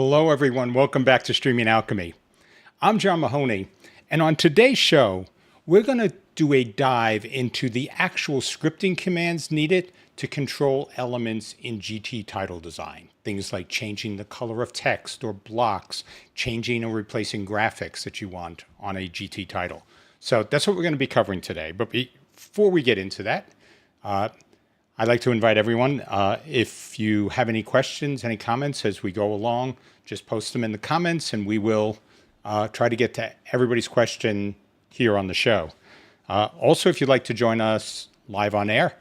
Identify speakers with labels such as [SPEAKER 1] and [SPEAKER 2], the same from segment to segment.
[SPEAKER 1] Hello, everyone. Welcome back to Streaming Alchemy. I'm John Mahoney, and on today's show, we're going to do a dive into the actual scripting commands needed to control elements in GT title design. Things like changing the color of text or blocks, changing or replacing graphics that you want on a GT title. So that's what we're going to be covering today. But before we get into that, I'd like to invite everyone, if you have any questions, any comments as we go along, just post them in the comments and we will try to get to everybody's question here on the show. Also, if you'd like to join us live on air,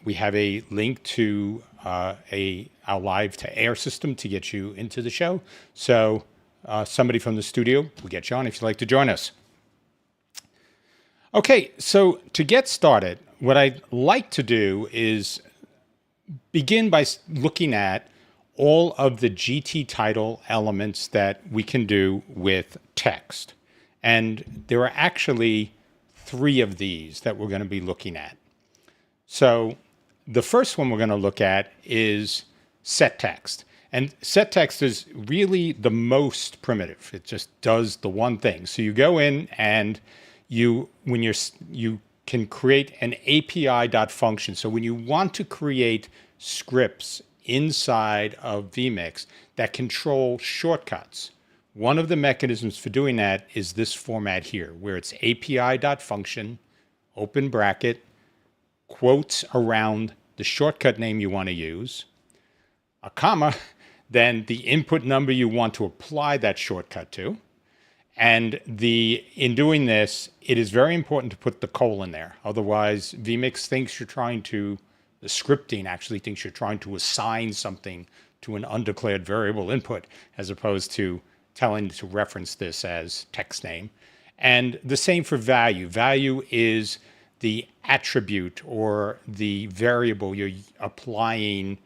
[SPEAKER 1] we have a link to our live to air system to get you into the show. So somebody from the studio will get you on if you'd like to join us. Okay, so to get started, what I'd like to do is begin by looking at all of the GT title elements that we can do with text. And there are actually 3 of these that we're going to be looking at. So the first one we're going to look at is set text. And set text is really the most primitive. It just does the one thing. So you go in and you can create an API.function. So when you want to create scripts inside of VMix that control shortcuts, one of the mechanisms for doing that is this format here, where it's API.function, open bracket, quotes around the shortcut name you want to use, a comma, then the input number you want to apply that shortcut to. And in doing this, it is very important to put the colon there. Otherwise, VMix thinks you're trying to, the scripting actually thinks you're trying to assign something to an undeclared variable input, as opposed to telling to reference this as text name. And the same for value. Value is the attribute or the variable you're applying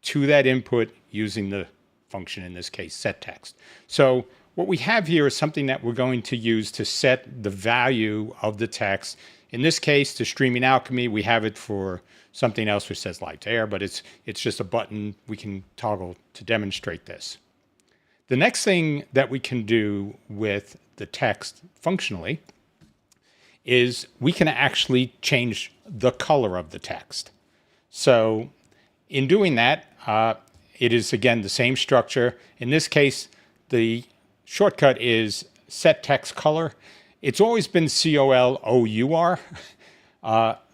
[SPEAKER 1] to that input using the function, in this case, set text. So what we have here is something that we're going to use to set the value of the text. In this case, to Streaming Alchemy, we have it for something else which says live to air, but it's just a button we can toggle to demonstrate this. The next thing that we can do with the text functionally is we can actually change the color of the text. So in doing that, it is, again, the same structure. In this case, the shortcut is set text color. It's always been COLOUR,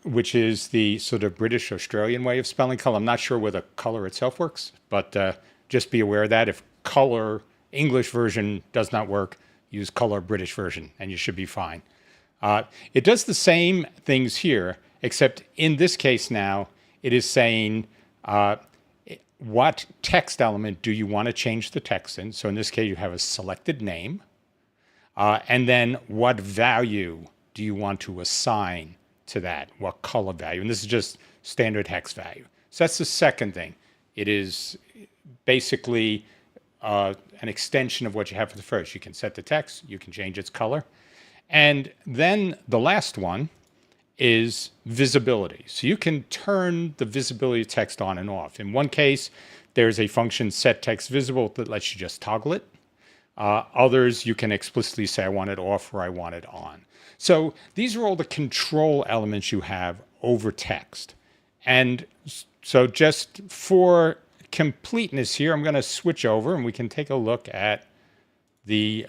[SPEAKER 1] which is the sort of British Australian way of spelling color. I'm not sure whether color itself works, but just be aware of that. If color English version does not work, use color British version and you should be fine. It does the same things here, except in this case now, it is saying what text element do you want to change the text in? So in this case, you have a selected name. And then what value do you want to assign to that? What color value? And this is just standard hex value. So that's the second thing. It is basically an extension of what you have for the first. You can set the text. You can change its color. And then the last one is visibility. So you can turn the visibility of text on and off. In one case, there's a function set text visible that lets you just toggle it. Others, you can explicitly say, I want it off or I want it on. So these are all the control elements you have over text. And so just for completeness here, I'm going to switch over and we can take a look at the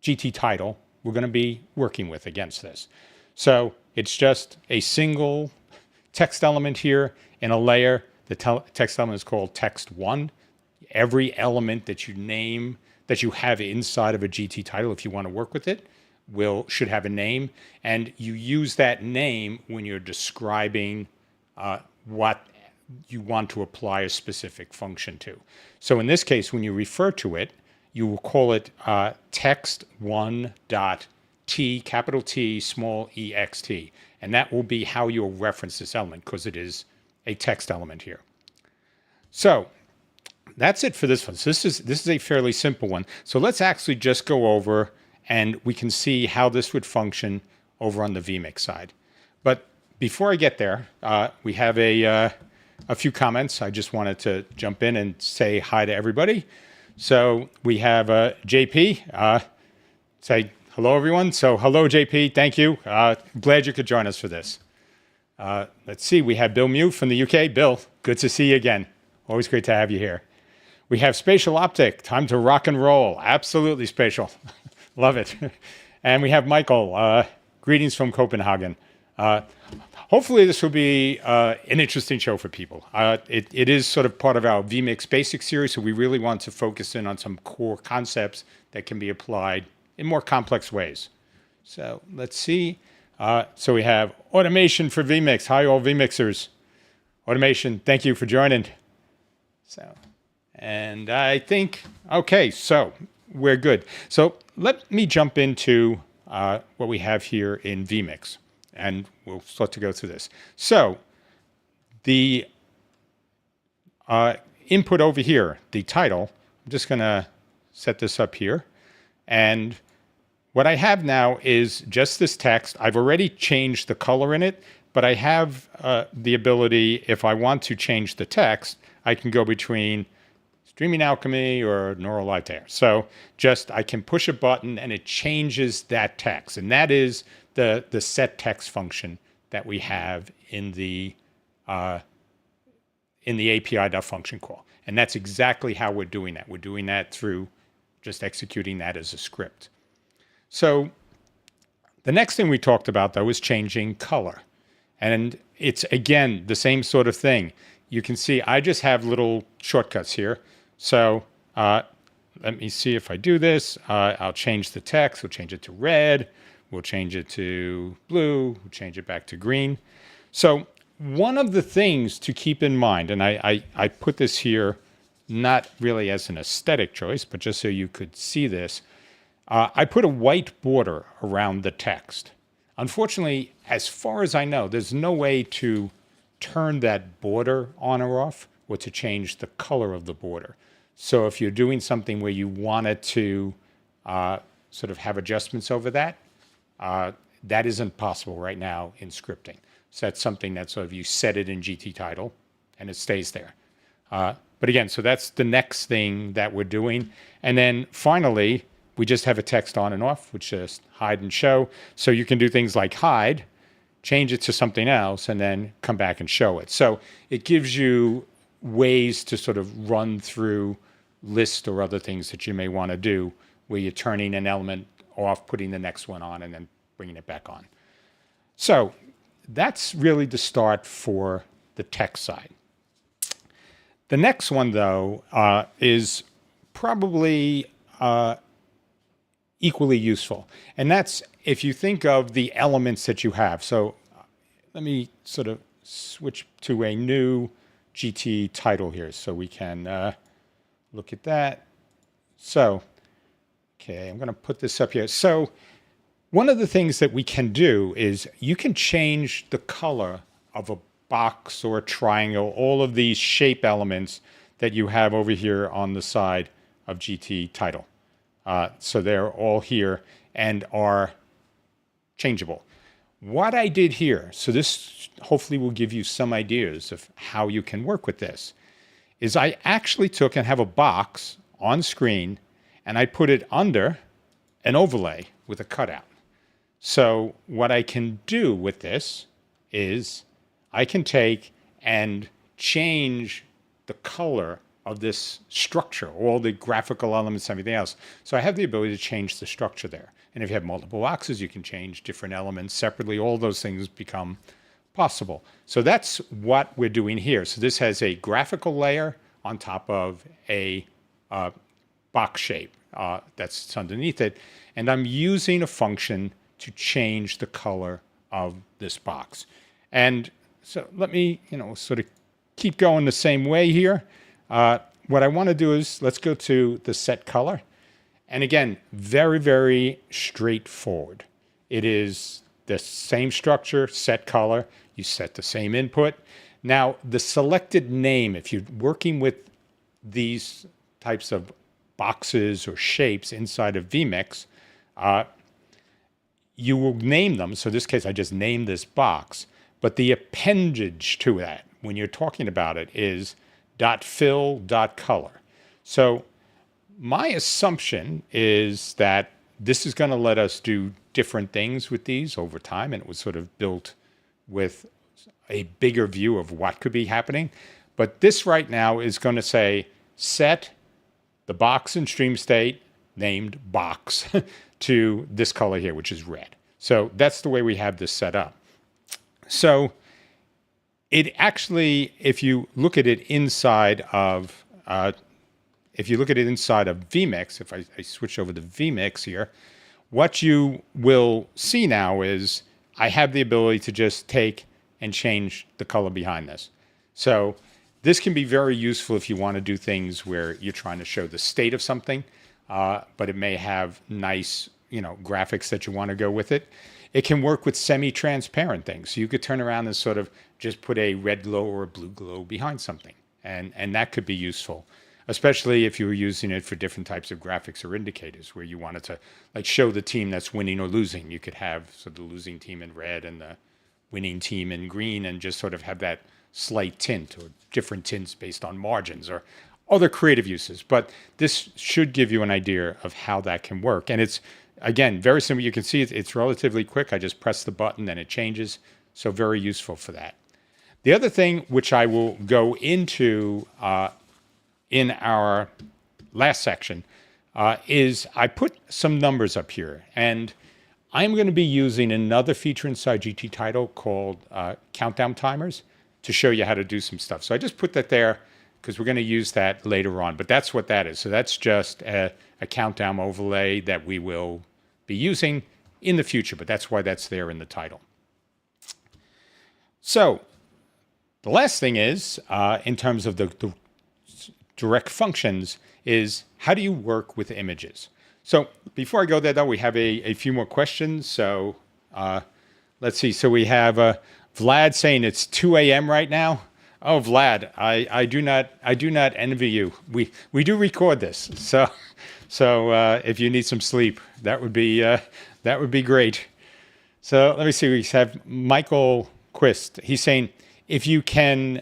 [SPEAKER 1] GT title we're going to be working with against this. So it's just a single text element here in a layer. The text element is called text1. Every element that you name, that you have inside of a GT title, if you want to work with it, should have a name. And you use that name when you're describing what you want to apply a specific function to. So in this case, when you refer to it, you will call it text1.t, capital T, small ext. And that will be how you'll reference this element, because it is a text element here. So that's it for this one. So this is a fairly simple one. So let's actually just go over and we can see how this would function over on the VMix side. But before I get there, we have a a few comments. I just wanted to jump in and say hi to everybody. So we have JP. Say hello, everyone. So hello, JP. Thank you. Glad you could join us for this. Let's see. We have Bill Mew from the UK. Bill, good to see you again. Always great to have you here. We have Spatial Optic. Time to rock and roll. Absolutely spatial. Love it. And we have Michael. Greetings from Copenhagen. Hopefully this will be an interesting show for people. It is sort of part of our VMix Basics series, so we really want to focus in on some core concepts that can be applied in more complex ways. So let's see. So we have automation for VMix. Hi, all VMixers. Automation, thank you for joining. So, and I think, okay, so we're good. So let me jump into what we have here in VMix, and we'll start to go through this. So the input over here, the title, I'm just going to set this up here. And what I have now is just this text. I've already changed the color in it, but I have the ability, if I want to change the text, I can go between Streaming Alchemy or Neural Live there. So just I can push a button and it changes that text. And that is the set text function that we have in the API.function call. And that's exactly how we're doing that. We're doing that through just executing that as a script. So the next thing we talked about, though, is changing color. And it's, again, the same sort of thing. You can see I just have little shortcuts here. So let me see if I do this. I'll change the text. We'll change it to red. We'll change it to blue. We'll change it back to green. So one of the things to keep in mind, and I put this here not really as an aesthetic choice, but just so you could see this, I put a white border around the text. Unfortunately, as far as I know, there's no way to turn that border on or off or to change the color of the border. So if you're doing something where you wanted to sort of have adjustments over that, that isn't possible right now in scripting. So that's something that sort of you set it in GT title and it stays there. But again, so that's the next thing that we're doing. And then finally, we just have a text on and off, which is hide and show. So you can do things like hide, change it to something else, and then come back and show it. So it gives you ways to sort of run through lists or other things that you may want to do where you're turning an element off, putting the next one on, and then bringing it back on. So that's really the start for the text side. The next one, though, is probably equally useful. And that's if you think of the elements that you have. So let me sort of switch to a new GT title here so we can look at that. So, okay, I'm going to put this up here. So one of the things that we can do is you can change the color of a box or a triangle, all of these shape elements that you have over here on the side of GT title. So they're all here and are changeable. What I did here, so this hopefully will give you some ideas of how you can work with this, is I actually took and have a box on screen and I put it under an overlay with a cutout. So what I can do with this is I can take and change the color of this structure, all the graphical elements, everything else. So I have the ability to change the structure there. And if you have multiple boxes, you can change different elements separately. All those things become possible. So that's what we're doing here. So this has a graphical layer on top of a box shape that's underneath it. And I'm using a function to change the color of this box. And so let me, sort of keep going the same way here. What I want to do is let's go to the set color. And again, very, very straightforward. It is the same structure, set color. You set the same input. Now, the selected name, if you're working with these types of boxes or shapes inside of VMix, you will name them. So in this case, I just named this box. But the appendage to that, when you're talking about it is .fill.color. So my assumption is that this is going to let us do different things with these over time, and it was sort of built with a bigger view of what could be happening. But this right now is going to say set the box in stream state named box to this color here, which is red. So that's the way we have this set up. So it actually, if you look at it inside of VMix, if I switch over to VMix here, what you will see now is I have the ability to just take and change the color behind this. So this can be very useful if you want to do things where you're trying to show the state of something, but it may have nice, graphics that you want to go with it. It can work with semi-transparent things. So you could turn around and sort of just put a red glow or a blue glow behind something. And that could be useful, especially if you were using it for different types of graphics or indicators where you wanted to like show the team that's winning or losing. You could have sort of the losing team in red and the winning team in green and just sort of have that slight tint or different tints based on margins or other creative uses. But this should give you an idea of how that can work. And it's, again, very simple. You can see it's relatively quick. I just press the button and it changes. So very useful for that. The other thing which I will go into in our last section is I put some numbers up here. And I'm going to be using another feature inside GT Title called countdown timers to show you how to do some stuff. So I just put that there because we're going to use that later on. But that's what that is. So that's just a countdown overlay that we will be using in the future. But that's why that's there in the title. So the last thing is, in terms of the direct functions, is how do you work with images? So before I go there, though, we have a few more questions. So let's see. So we have Vlad saying it's 2 a.m. right now. Oh, Vlad, I do not envy you. We do record this, so if you need some sleep, that would be great. So let me see. We have Michael Quist. He's saying if you can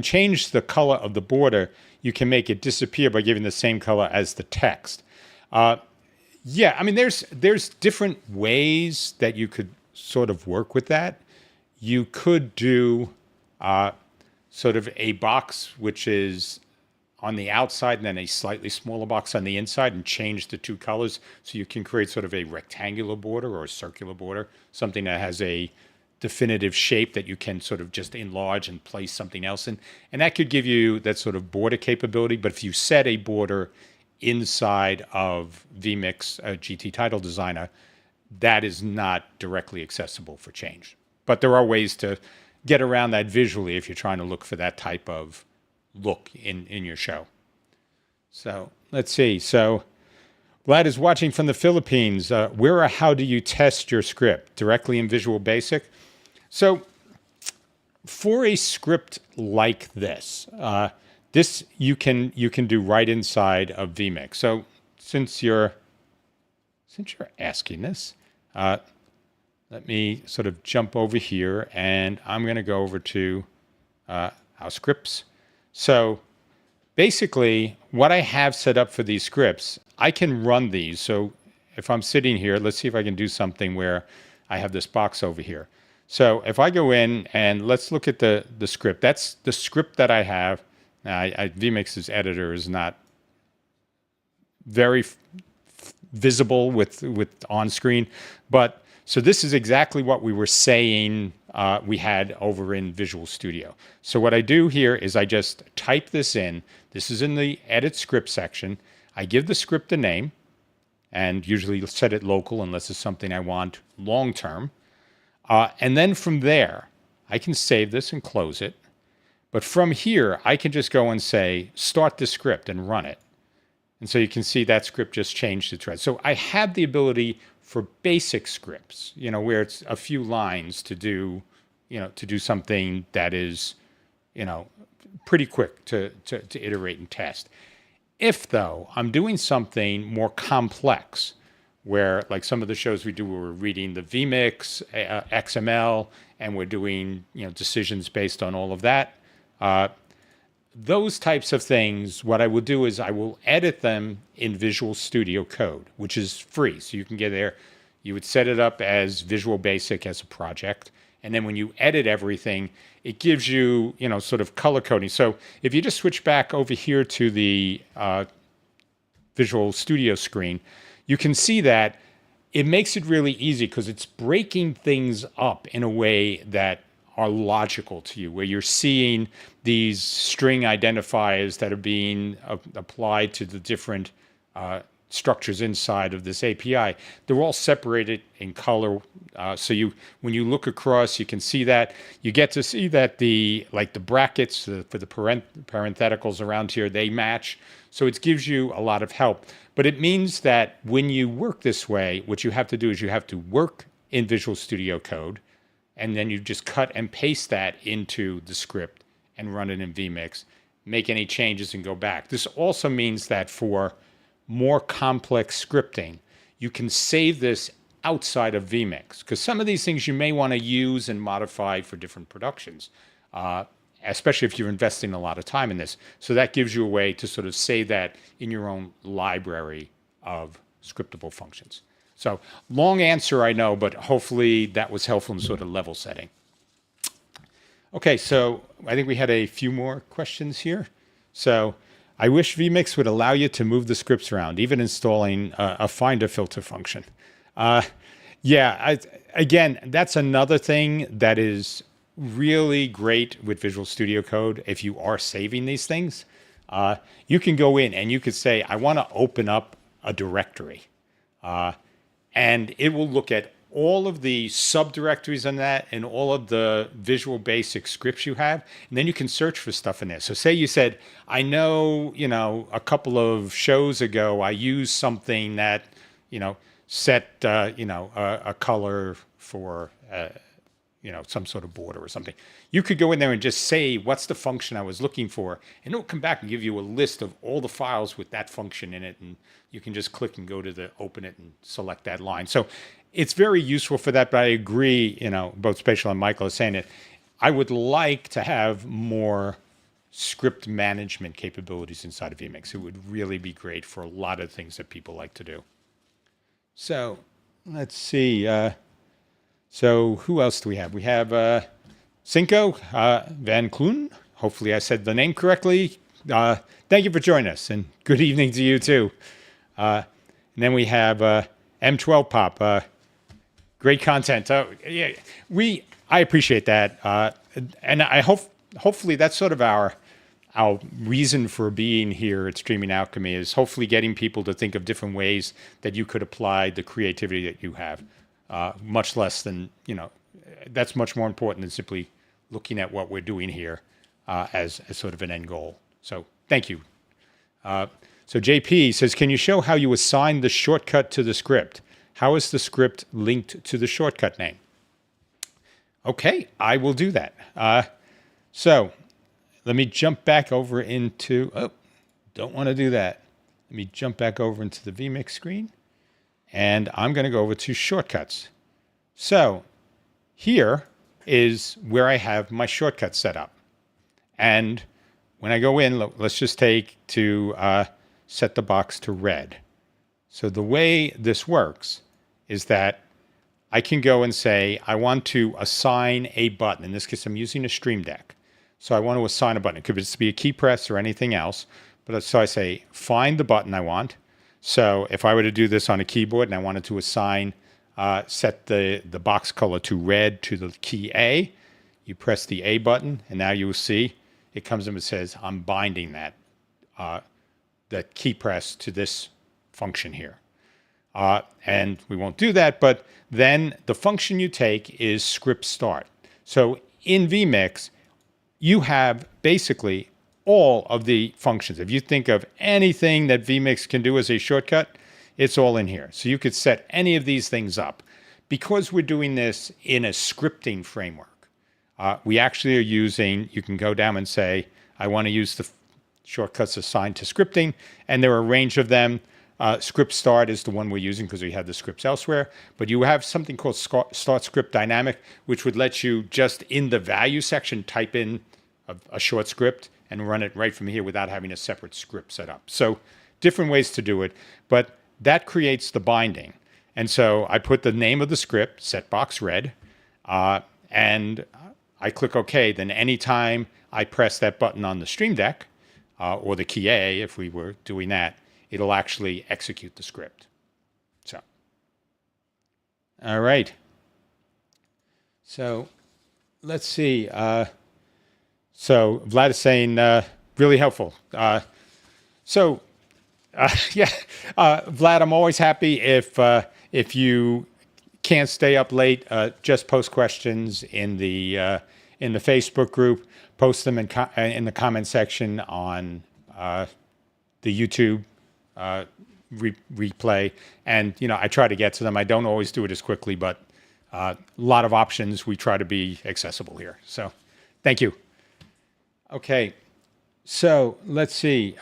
[SPEAKER 1] change the color of the border, you can make it disappear by giving the same color as the text. Yeah, I mean, there's different ways that you could sort of work with that. You could do sort of a box which is on the outside and then a slightly smaller box on the inside and change the two colors. So you can create sort of a rectangular border or a circular border, something that has a definitive shape that you can sort of just enlarge and place something else in. And that could give you that sort of border capability. But if you set a border inside of VMix GT Title Designer, that is not directly accessible for change. But there are ways to get around that visually if you're trying to look for that type of look in your show. So let's see. So Vlad is watching from the Philippines. Where or how do you test your script? Directly in Visual Basic? So for a script like this, this you can do right inside of VMix. So since you're asking this, let me sort of jump over here, and I'm going to go over to our scripts. So basically, what I have set up for these scripts, I can run these. So if I'm sitting here, let's see if I can do something where I have this box over here. So if I go in and let's look at the script. That's the script that I have. Now, VMix's editor is not very visible with on screen, but so this is exactly what we were saying we had over in Visual Studio. So what I do here is I just type this in. This is in the edit script section. I give the script a name and usually set it local unless it's something I want long term. And then from there, I can save this and close it. But from here, I can just go and say, start the script and run it. And so you can see that script just changed its thread. So I have the ability for basic scripts, where it's a few lines to do, to do something that is, pretty quick to iterate and test. If, though, I'm doing something more complex, where like some of the shows we do, we're reading the VMix XML, and we're doing decisions based on all of that. Those types of things, what I will do is I will edit them in Visual Studio Code, which is free. So you can get there. You would set it up as Visual Basic as a project. And then when you edit everything, it gives you, sort of color coding. So if you just switch back over here to the Visual Studio screen, you can see that it makes it really easy because it's breaking things up in a way that are logical to you, where you're seeing these string identifiers that are being applied to the different structures inside of this API. They're all separated in color. So when you look across, you can see that. You get to see that the brackets for the parentheticals around here, they match. So it gives you a lot of help. But it means that when you work this way, what you have to do is you have to work in Visual Studio Code, and then you just cut and paste that into the script and run it in VMix, make any changes and go back. This also means that for more complex scripting, you can save this outside of VMix, because some of these things you may want to use and modify for different productions, especially if you're investing a lot of time in this. So that gives you a way to sort of save that in your own library of scriptable functions. So long answer, I know, but hopefully that was helpful in sort of level setting. Okay, so I think we had a few more questions here. So I wish VMix would allow you to move the scripts around, even installing a finder filter function. Again, that's another thing that is really great with Visual Studio Code. If you are saving these things, you can go in and you could say, I want to open up a directory. And it will look at all of the subdirectories on that and all of the Visual Basic scripts you have, and then you can search for stuff in there. So say you said, I know, a couple of shows ago, I used something that, set, a color for, some sort of border or something. You could go in there and just say, what's the function I was looking for? And it'll come back and give you a list of all the files with that function in it. And you can just click and go to open it and select that line. So it's very useful for that. But I agree, both Spatial and Michael are saying it. I would like to have more script management capabilities inside of VMix. It would really be great for a lot of things that people like to do. So let's see. So who else do we have? We have Cinco Van Kloon. Hopefully I said the name correctly. Thank you for joining us, and good evening to you too. And then we have M12 Pop. Great content. Yeah, I appreciate that, and I hopefully that's sort of our reason for being here at Streaming Alchemy, is hopefully getting people to think of different ways that you could apply the creativity that you have. Much less than, that's much more important than simply looking at what we're doing here as sort of an end goal. So thank you. So JP says, can you show how you assign the shortcut to the script? How is the script linked to the shortcut name? Okay, I will do that. So let me jump back over into, don't want to do that. Let me jump back over into the VMix screen. And I'm going to go over to shortcuts. So here is where I have my shortcuts set up. And when I go in, let's just take to set the box to red. So the way this works is that I can go and say, I want to assign a button. In this case, I'm using a Stream Deck. So I want to assign a button. It could just be a key press or anything else. But so I say, find the button I want. So if I were to do this on a keyboard and I wanted to assign, set the box color to red to the key A, you press the A button, and now you will see it comes up and says, I'm binding that key press to this function here. And we won't do that, but then the function you take is script start. So in VMix, you have basically all of the functions. If you think of anything that VMix can do as a shortcut, it's all in here. So you could set any of these things up. Because we're doing this in a scripting framework, we actually are using, you can go down and say, I want to use the shortcuts assigned to scripting, and there are a range of them. Script start is the one we're using because we have the scripts elsewhere. But you have something called start script dynamic, which would let you just in the value section type in a short script and run it right from here without having a separate script set up. So different ways to do it, but that creates the binding. And so I put the name of the script, setbox red, and I click OK. Then anytime I press that button on the Stream Deck, or the key A, if we were doing that, it'll actually execute the script. So, all right. So let's see. So Vlad is saying, really helpful. Yeah, Vlad, I'm always happy if you can't stay up late. Just post questions in the Facebook group. Post them in the comment section on the YouTube replay, and I try to get to them. I don't always do it as quickly, but a lot of options. We try to be accessible here. So, thank you. Okay, so let's see.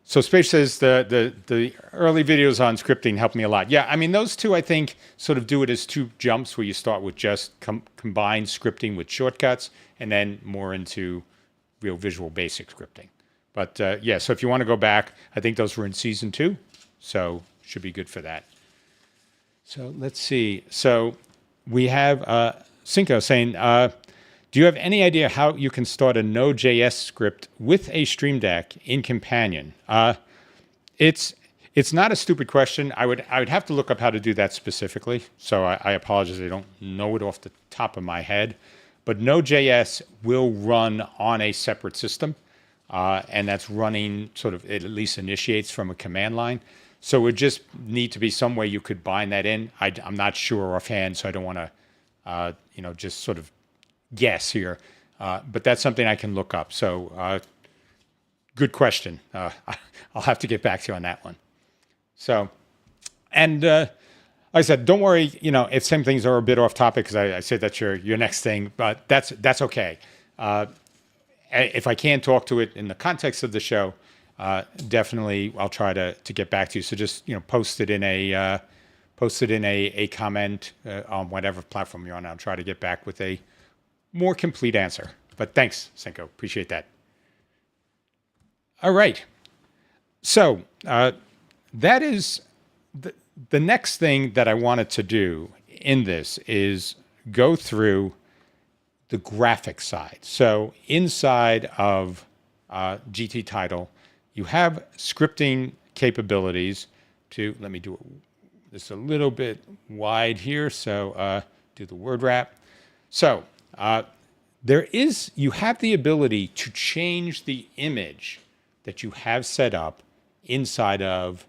[SPEAKER 1] So Space says the early videos on scripting helped me a lot. Yeah, I mean, those two, I think, sort of do it as two jumps where you start with just combine scripting with shortcuts and then more into real Visual Basic scripting. But yeah, so if you want to go back, I think those were in season 2, so should be good for that. So let's see. So we have Cinco saying, do you have any idea how you can start a Node.js script with a Stream Deck in Companion? It's not a stupid question. I would have to look up how to do that specifically. So I apologize. I don't know it off the top of my head. But Node.js will run on a separate system. And that's running sort of, it at least initiates from a command line. So it would just need to be some way you could bind that in. I'm not sure offhand, so I don't want to, just sort of guess here. But that's something I can look up. So good question. I'll have to get back to you on that one. So, and like I said, don't worry, if some things are a bit off topic, because I said that's your next thing, but that's okay. If I can talk to it in the context of the show, definitely I'll try to get back to you. So just post it in a comment on whatever platform you're on. I'll try to get back with a more complete answer. But thanks, Senko. Appreciate that. All right. So that is the next thing that I wanted to do in this is go through the graphic side. So inside of GT Title, you have scripting capabilities to, let me do this a little bit wide here. So do the word wrap. So you have the ability to change the image that you have set up inside of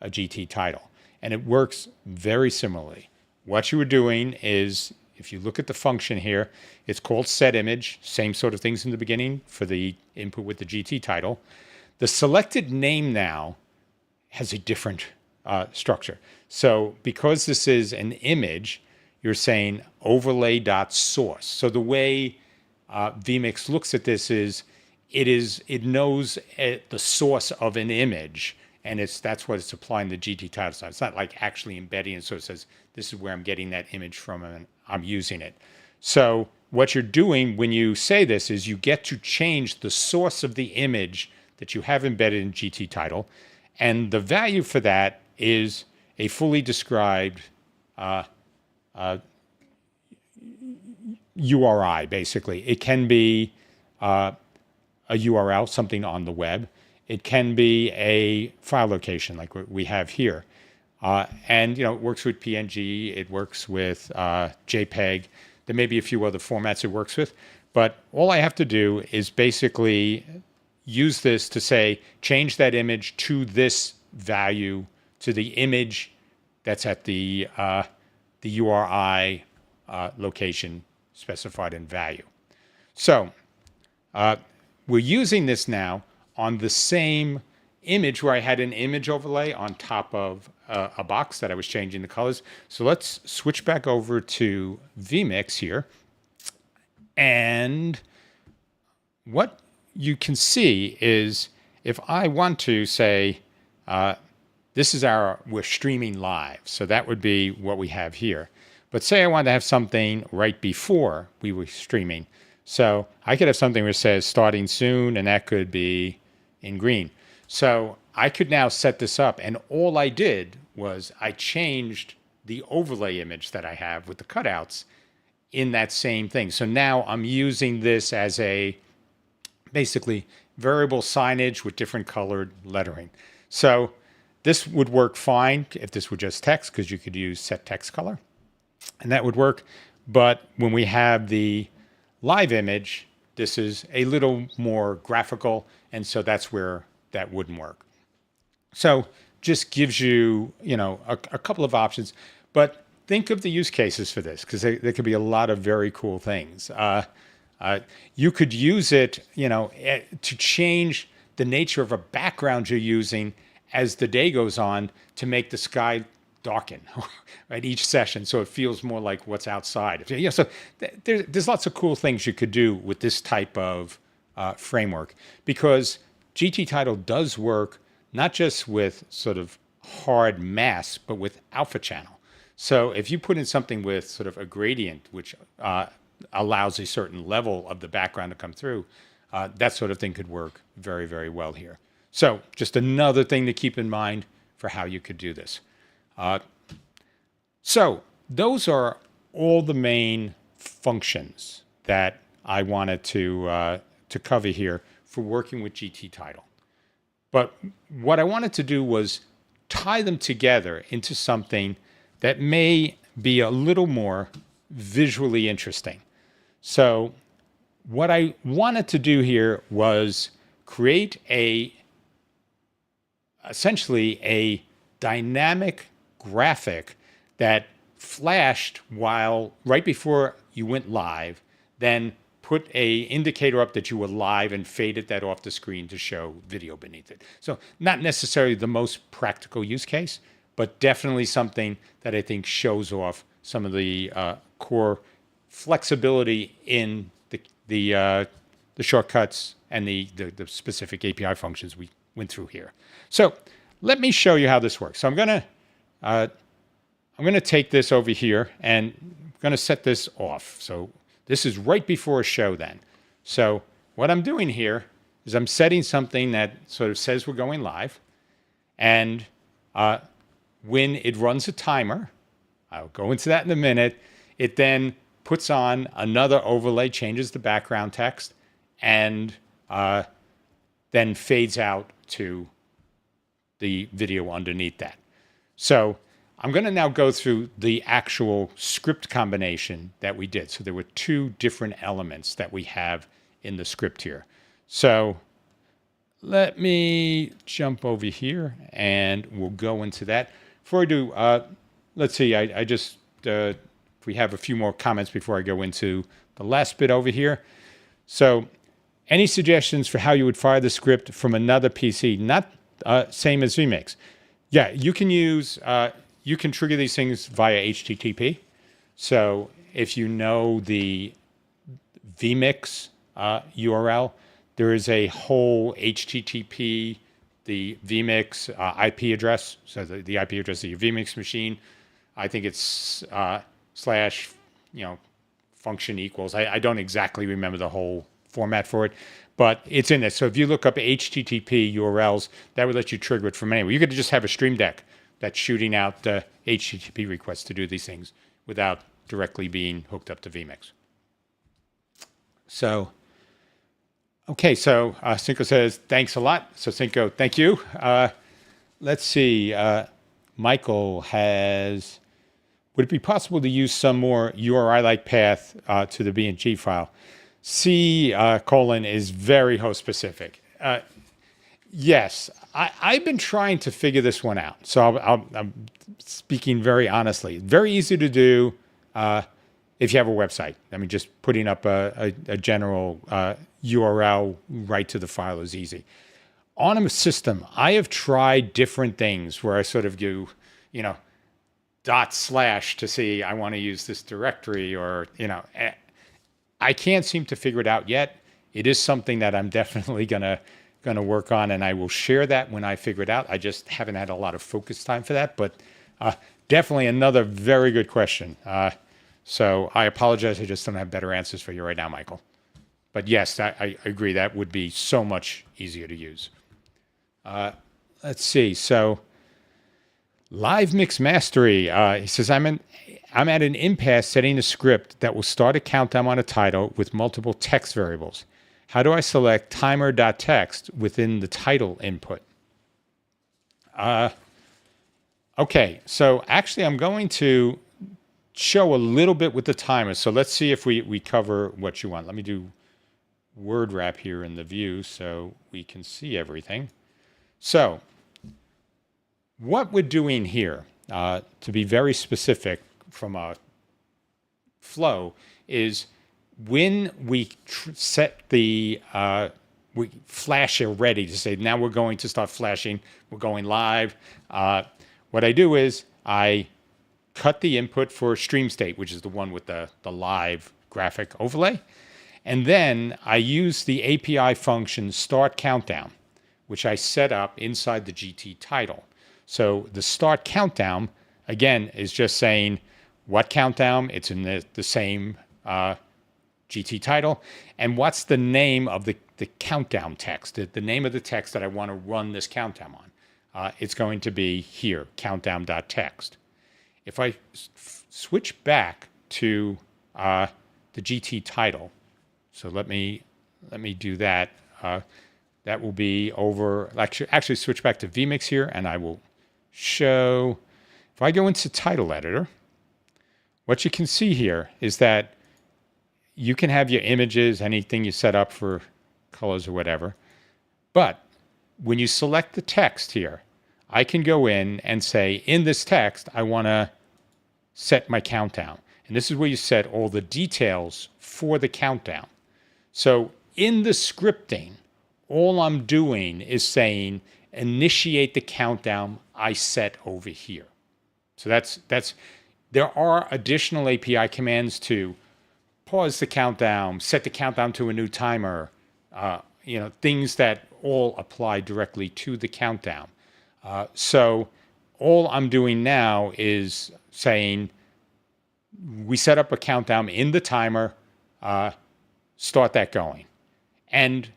[SPEAKER 1] a GT Title. And it works very similarly. What you were doing is, if you look at the function here, it's called setImage, same sort of things in the beginning for the input with the GT Title. The selected name now has a different structure. So because this is an image, you're saying overlay.source. So the way VMix looks at this is, it knows the source of an image, and that's what it's applying the GT Title side. It's not like actually embedding it, so it says, this is where I'm getting that image from, and I'm using it. So what you're doing when you say this is you get to change the source of the image that you have embedded in GT Title, and the value for that is a fully described URI, basically. It can be a URL, something on the web. It can be a file location like what we have here. And it works with PNG, it works with JPEG. There may be a few other formats it works with, but all I have to do is basically use this to say, change that image to this value, to the image that's at the URI location specified in value. So we're using this now on the same image where I had an image overlay on top of a box that I was changing the colors. So let's switch back over to VMix here. And what you can see is if I want to say, this this is we're streaming live. So that would be what we have here. But say I wanted to have something right before we were streaming. So I could have something where it says starting soon, and that could be in green. So I could now set this up, and all I did was I changed the overlay image that I have with the cutouts in that same thing. So now I'm using this as a basically variable signage with different colored lettering. So this would work fine if this were just text, because you could use set text color, and that would work. But when we have the live image, this is a little more graphical, and so that's where that wouldn't work. So just gives you, a couple of options, but think of the use cases for this, because there could be a lot of very cool things. You could use it, to change the nature of a background you're using as the day goes on to make the sky darken at each session, so it feels more like what's outside. So there's lots of cool things you could do with this type of framework, because GT title does work not just with sort of hard mass, but with alpha channel. So if you put in something with sort of a gradient, which allows a certain level of the background to come through, that sort of thing could work very, very well here. So just another thing to keep in mind for how you could do this. So those are all the main functions that I wanted to cover here for working with GT title. But what I wanted to do was tie them together into something that may be a little more visually interesting. So what I wanted to do here was create essentially a dynamic graphic that flashed right before you went live, then put a indicator up that you were live and faded that off the screen to show video beneath it. So not necessarily the most practical use case, but definitely something that I think shows off some of the core flexibility in the shortcuts and the specific API functions we went through here. So let me show you how this works. So I'm gonna take this over here and I'm gonna set this off. So this is right before a show then. So what I'm doing here is I'm setting something that sort of says we're going live, and when it runs a timer, I'll go into that in a minute, it then puts on another overlay, changes the background text, and then fades out to the video underneath that. So I'm going to now go through the actual script combination that we did. So there were two different elements that we have in the script here. So let me jump over here and we'll go into that. Before I do, let's see, I just, we have a few more comments before I go into the last bit over here. So any suggestions for how you would fire the script from another PC? Not same as VMix. Yeah, you can use, you can trigger these things via HTTP. So if you know the VMix URL, there is a whole HTTP, the VMix IP address. So the IP address of your VMix machine, I think it's slash, function equals. I don't exactly remember the whole format for it, but it's in there. So if you look up HTTP URLs, that would let you trigger it from anywhere. You could just have a Stream Deck that's shooting out the HTTP requests to do these things without directly being hooked up to VMix. So, okay, so Cinco says, thanks a lot. So Cinco, thank you. Let's see, Michael has, would it be possible to use some more URI-like path to the BNG file? C: is very host specific. Yes, I've been trying to figure this one out. So I'm speaking very honestly. Very easy to do if you have a website. I mean, just putting up a general URL right to the file is easy. On a system, I have tried different things where I sort of do, / to see I want to use this directory, or, I can't seem to figure it out yet. It is something that I'm definitely going to going to work on, and I will share that when I figure it out. I just haven't had a lot of focus time for that, but definitely another very good question. So I apologize. I just don't have better answers for you right now, Michael. But yes, I agree. That would be so much easier to use. Let's see. So Live Mix Mastery. He says, I'm at an impasse setting a script that will start a countdown on a title with multiple text variables. How do I select timer.txt within the title input? Okay, so actually I'm going to show a little bit with the timer. So let's see if we cover what you want. Let me do word wrap here in the view so we can see everything. So what we're doing here, to be very specific from a flow, is when we set the, we flash it ready to say, now we're going to start flashing, we're going live. What I do is I cut the input for stream state, which is the one with the live graphic overlay. And then I use the API function start countdown, which I set up inside the GT title. So the start countdown, again, is just saying what countdown, it's in the same GT title, and what's the name of the countdown text, the name of the text that I want to run this countdown on. It's going to be here, countdown.txt. If I switch back to the GT title, so let me do that. That will be over, actually switch back to VMix here, and I will show, if I go into title editor, what you can see here is that you can have your images, anything you set up for colors or whatever. But when you select the text here, I can go in and say, in this text, I want to set my countdown. And this is where you set all the details for the countdown. So in the scripting, all I'm doing is saying, initiate the countdown I set over here. So that's there are additional API commands to pause the countdown, set the countdown to a new timer, things that all apply directly to the countdown. So all I'm doing now is saying, we set up a countdown in the timer, start that going. And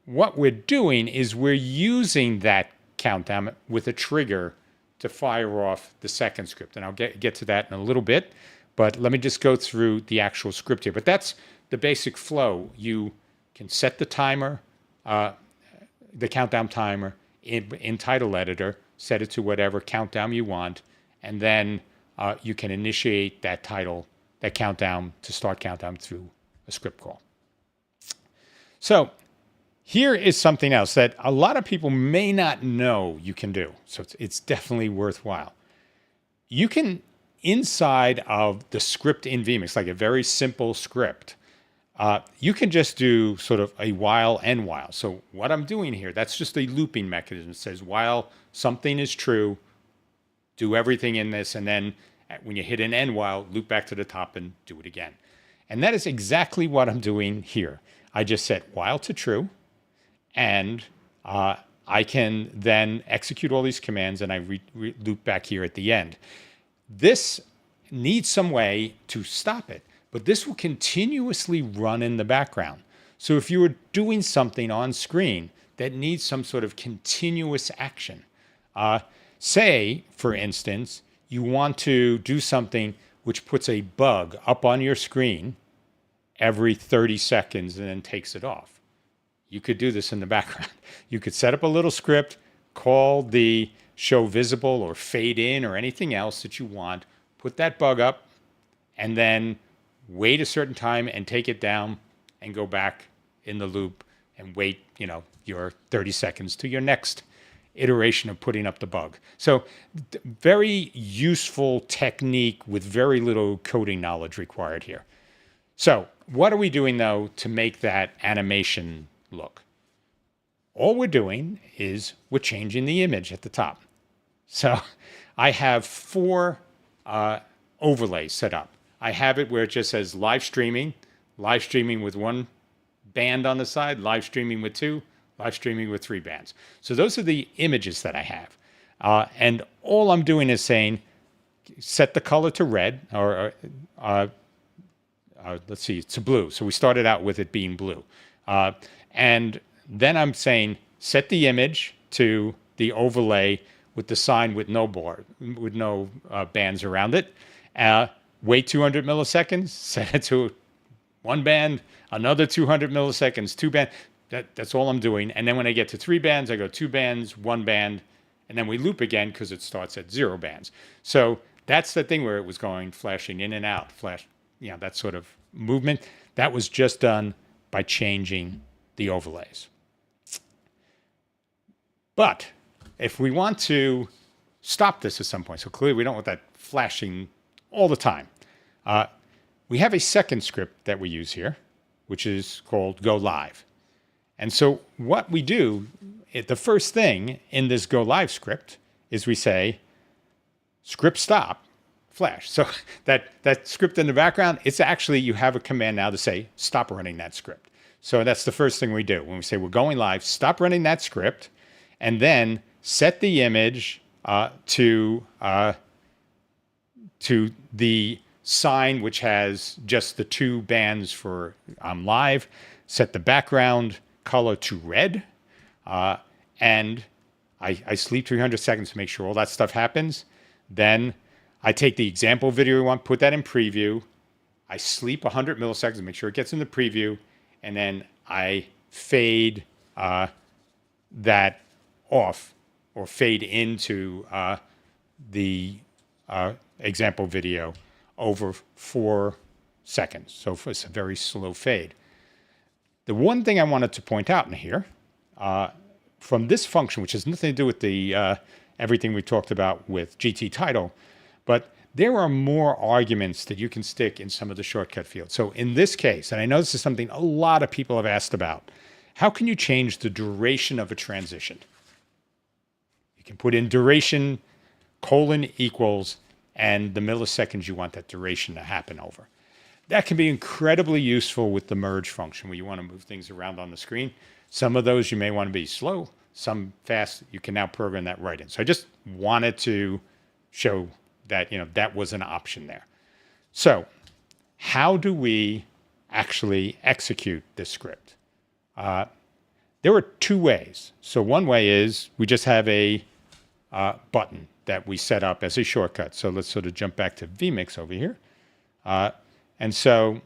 [SPEAKER 1] what we're doing is we're using that countdown with a trigger to fire off the second script. And I'll get to that in a little bit, but let me just go through the actual script here. But that's the basic flow. You can set the timer, the countdown timer in title editor, set it to whatever countdown you want, and then you can initiate that countdown to start countdown through a script call. So here is something else that a lot of people may not know you can do. So it's definitely worthwhile. You can, inside of the script in VMix, like a very simple script, you can just do sort of a while and while. So what I'm doing here, that's just a looping mechanism. It says while something is true, do everything in this, and then when you hit an end while, loop back to the top and do it again. And that is exactly what I'm doing here. I just set while to true, and I can then execute all these commands, and I loop back here at the end. This needs some way to stop it, but this will continuously run in the background. So if you were doing something on screen that needs some sort of continuous action, say, for instance, you want to do something which puts a bug up on your screen every 30 seconds and then takes it off. You could do this in the background. You could set up a little script, call the show visible or fade in or anything else that you want, put that bug up, and then wait a certain time and take it down and go back in the loop and wait, your 30 seconds to your next iteration of putting up the bug. So very useful technique with very little coding knowledge required here. So what are we doing, though, to make that animation look? All we're doing is we're changing the image at the top. So I have 4 overlays set up. I have it where it just says live streaming with 1 band on the side, live streaming with 2, live streaming with 3 bands. So those are the images that I have. And all I'm doing is saying, set the color to red, or let's see, to blue. So we started out with it being blue. And then I'm saying, set the image to the overlay with the sign with no bands around it. Wait 200 milliseconds, set it to 1 band, another 200 milliseconds, 2 band. That's all I'm doing. And then when I get to 3 bands, I go 2 bands, 1 band, and then we loop again because it starts at 0 bands. So that's the thing where it was going, flashing in and out, that sort of movement. That was just done by changing the overlays. But if we want to stop this at some point, so clearly we don't want that flashing all the time, we have a second script that we use here, which is called go live. And so what we do, the first thing in this go live script is we say script stop flash. So that script in the background, it's actually, you have a command now to say stop running that script. So that's the first thing we do. When we say we're going live, stop running that script, and then set the image to the sign which has just the 2 bands for live, set the background color to red, and I sleep 300 seconds to make sure all that stuff happens. Then I take the example video we want, put that in preview. I sleep 100 milliseconds to make sure it gets in the preview, and then I fade that off, or fade into the example video over 4 seconds. So it's a very slow fade. The one thing I wanted to point out in here, from this function, which has nothing to do with the everything we talked about with GT title, but there are more arguments that you can stick in some of the shortcut fields. So in this case, and I know this is something a lot of people have asked about, how can you change the duration of a transition? You can put in duration := and the milliseconds you want that duration to happen over. That can be incredibly useful with the merge function where you want to move things around on the screen. Some of those you may want to be slow, some fast. You can now program that right in. So I just wanted to show that, that was an option there. So how do we actually execute this script? There are 2 ways. So one way is we just have a button that we set up as a shortcut. So let's sort of jump back to VMix over here. And so,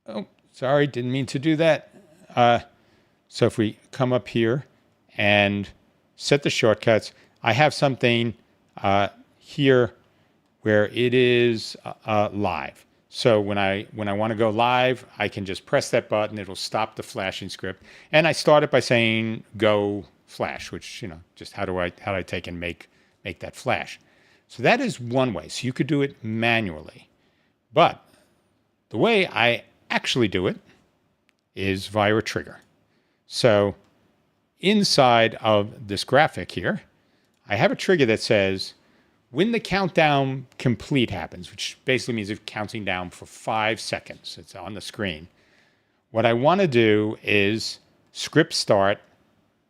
[SPEAKER 1] oh, sorry, didn't mean to do that. So if we come up here and set the shortcuts, I have something here where it is live. So when I want to go live, I can just press that button. It'll stop the flashing script. And I start it by saying go flash, which, just how do I take and make that flash? So that is one way. So you could do it manually. But the way I actually do it is via a trigger. So inside of this graphic here, I have a trigger that says when the countdown complete happens, which basically means it's counting down for 5 seconds. It's on the screen. What I want to do is script start,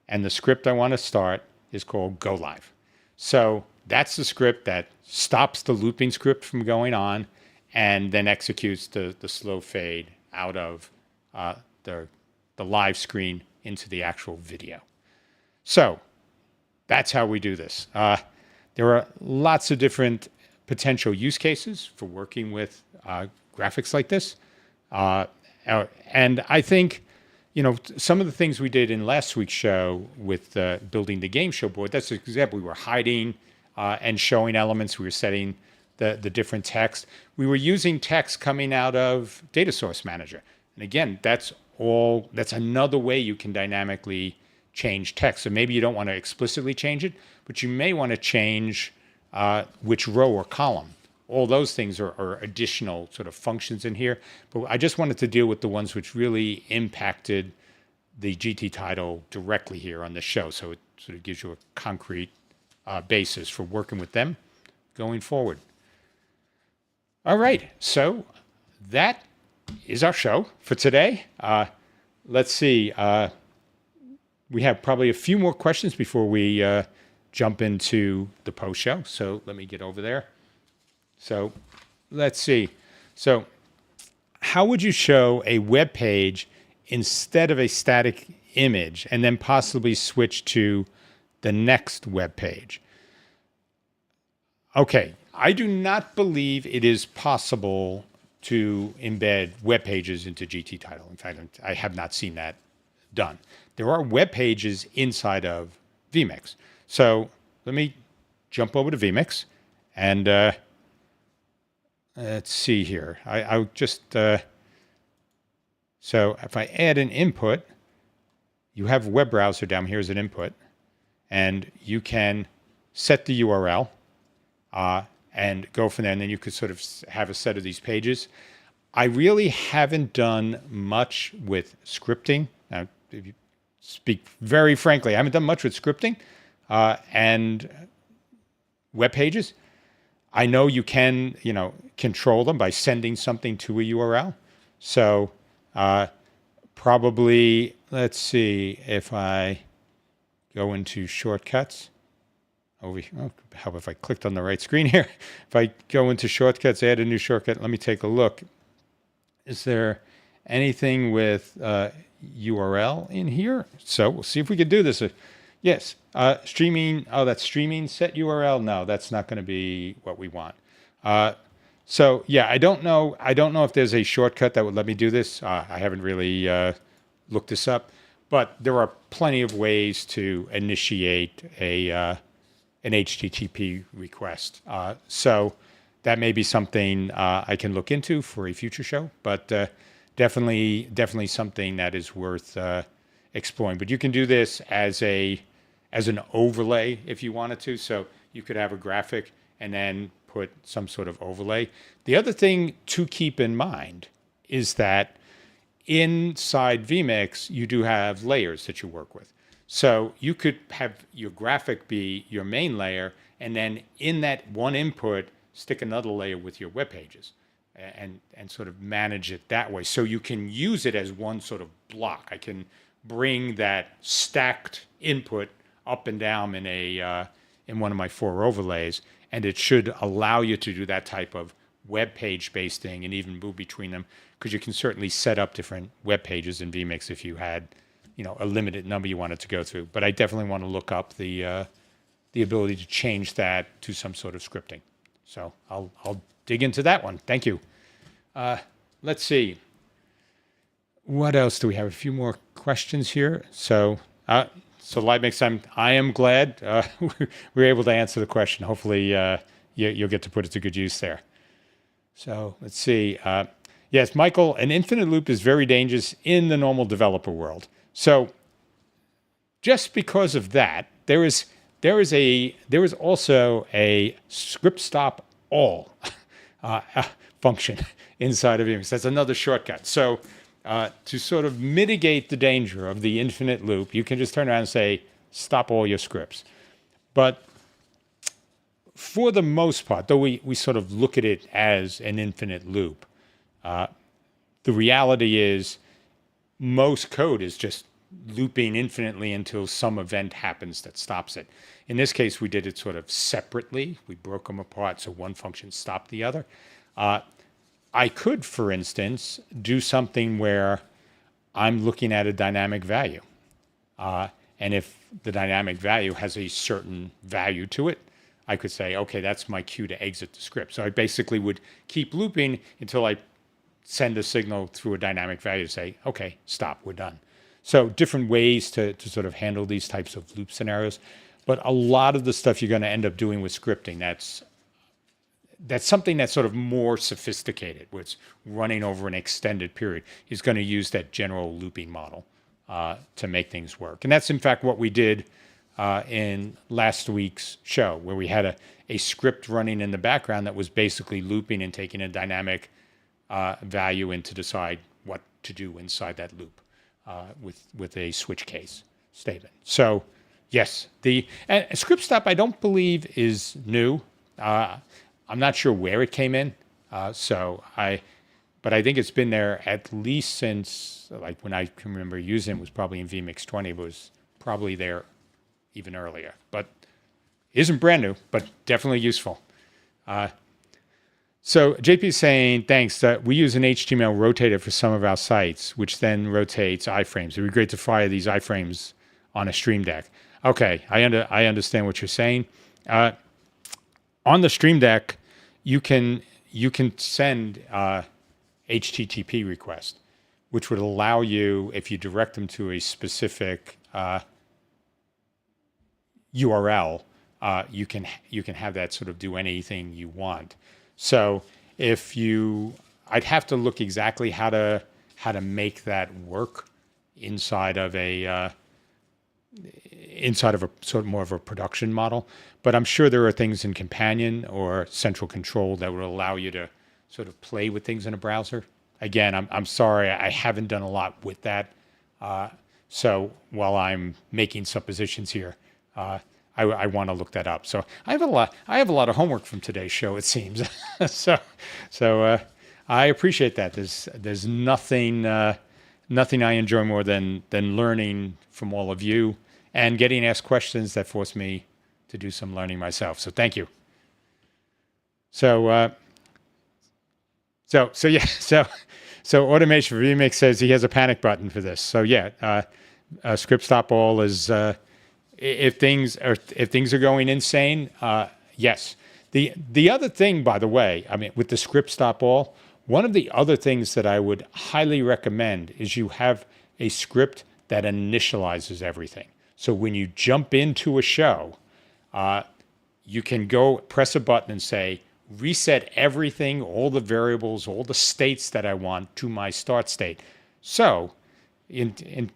[SPEAKER 1] and the script I want to start is called go live. So that's the script that stops the looping script from going on and then executes the slow fade out of the live screen into the actual video. So that's how we do this. There are lots of different potential use cases for working with graphics like this. And I think, some of the things we did in last week's show with building the game show board, that's an example. We were hiding and showing elements. We were setting the different text. We were using text coming out of Data Source Manager. And again, that's another way you can dynamically change text. So maybe you don't want to explicitly change it, but you may want to change which row or column. All those things are additional sort of functions in here. But I just wanted to deal with the ones which really impacted the GT title directly here on the show. So it sort of gives you a concrete basis for working with them going forward. All right, so that is our show for today. Let's see. we have probably a few more questions before we jump into the post show. So let me get over there. So let's see. So how would you show a web page instead of a static image and then possibly switch to the next web page? Okay, I do not believe it is possible to embed web pages into GT title. In fact, I have not seen that done. There are web pages inside of VMix. So let me jump over to VMix and let's see here. I'll just, so if I add an input, you have a web browser down here as an input, and you can set the URL and go from there. And then you could sort of have a set of these pages. I really haven't done much with scripting. Now, if you speak very frankly, I haven't done much with scripting and web pages. I know you can, control them by sending something to a URL. So probably, let's see if I go into shortcuts. How about if I clicked on the right screen here? If I go into shortcuts, add a new shortcut, let me take a look. Is there anything with URL in here? So we'll see if we can do this. Yes, streaming. Oh, that's streaming set URL. No, that's not going to be what we want. So yeah, I don't know if there's a shortcut that would let me do this. I haven't really looked this up, but there are plenty of ways to initiate an HTTP request. So that may be something I can look into for a future show, but definitely something that is worth exploring. But you can do this as an overlay if you wanted to. So you could have a graphic and then put some sort of overlay. The other thing to keep in mind is that inside VMix, you do have layers that you work with. So you could have your graphic be your main layer, and then in that one input, stick another layer with your web pages and sort of manage it that way. So you can use it as one sort of block. I can bring that stacked input up and down in one of my 4 overlays, and it should allow you to do that type of web page based thing and even move between them, because you can certainly set up different web pages in VMix if you had a limited number you wanted to go through. But I definitely want to look up the ability to change that to some sort of scripting. So I'll dig into that one. Thank you. Let's see. What else do we have? A few more questions here. So LiveMix, I am glad we were able to answer the question. Hopefully you'll get to put it to good use there. So let's see. Yes, Michael, an infinite loop is very dangerous in the normal developer world. So just because of that, there is also a script stop all function inside of VMix. That's another shortcut. So to sort of mitigate the danger of the infinite loop, you can just turn around and say, stop all your scripts. But for the most part, though we sort of look at it as an infinite loop, the reality is most code is just looping infinitely until some event happens that stops it. In this case, we did it sort of separately. We broke them apart so one function stopped the other. I could, for instance, do something where I'm looking at a dynamic value. And if the dynamic value has a certain value to it, I could say, okay, that's my cue to exit the script. So I basically would keep looping until I send a signal through a dynamic value to say, okay, stop, we're done. So different ways to sort of handle these types of loop scenarios. But a lot of the stuff you're going to end up doing with scripting, that's something that's sort of more sophisticated, where it's running over an extended period, is going to use that general looping model to make things work. And that's, in fact, what we did in last week's show, where we had a script running in the background that was basically looping and taking a dynamic value in to decide what to do inside that loop with a switch case statement. So yes, the script stop I don't believe is new. I'm not sure where it came in. But I think it's been there at least since, like, when I can remember using it was probably in VMix 20, but it was probably there even earlier, but isn't brand new, but definitely useful. So JP is saying, thanks, we use an HTML rotator for some of our sites, which then rotates iframes. It would be great to fire these iframes on a Stream Deck. Okay, I understand what you're saying. On the Stream Deck, you can send HTTP request, which would allow you, if you direct them to a specific URL, you can have that sort of do anything you want. So I'd have to look exactly how to make that work inside of a sort of more of a production model. But I'm sure there are things in Companion or Central Control that would allow you to sort of play with things in a browser. Again, I'm sorry, I haven't done a lot with that. So while I'm making suppositions here, I want to look that up. So I have a lot of homework from today's show, it seems. so I appreciate that. There's nothing I enjoy more than learning from all of you and getting asked questions that force me to do some learning myself. So thank you. So Automation for VMix says he has a panic button for this. So yeah, script stop all is if things are going insane. Yes. The other thing, by the way, I mean, with the script stop all, one of the other things that I would highly recommend is you have a script that initializes everything. So when you jump into a show, you can go press a button and say, reset everything, all the variables, all the states that I want to my start state. So in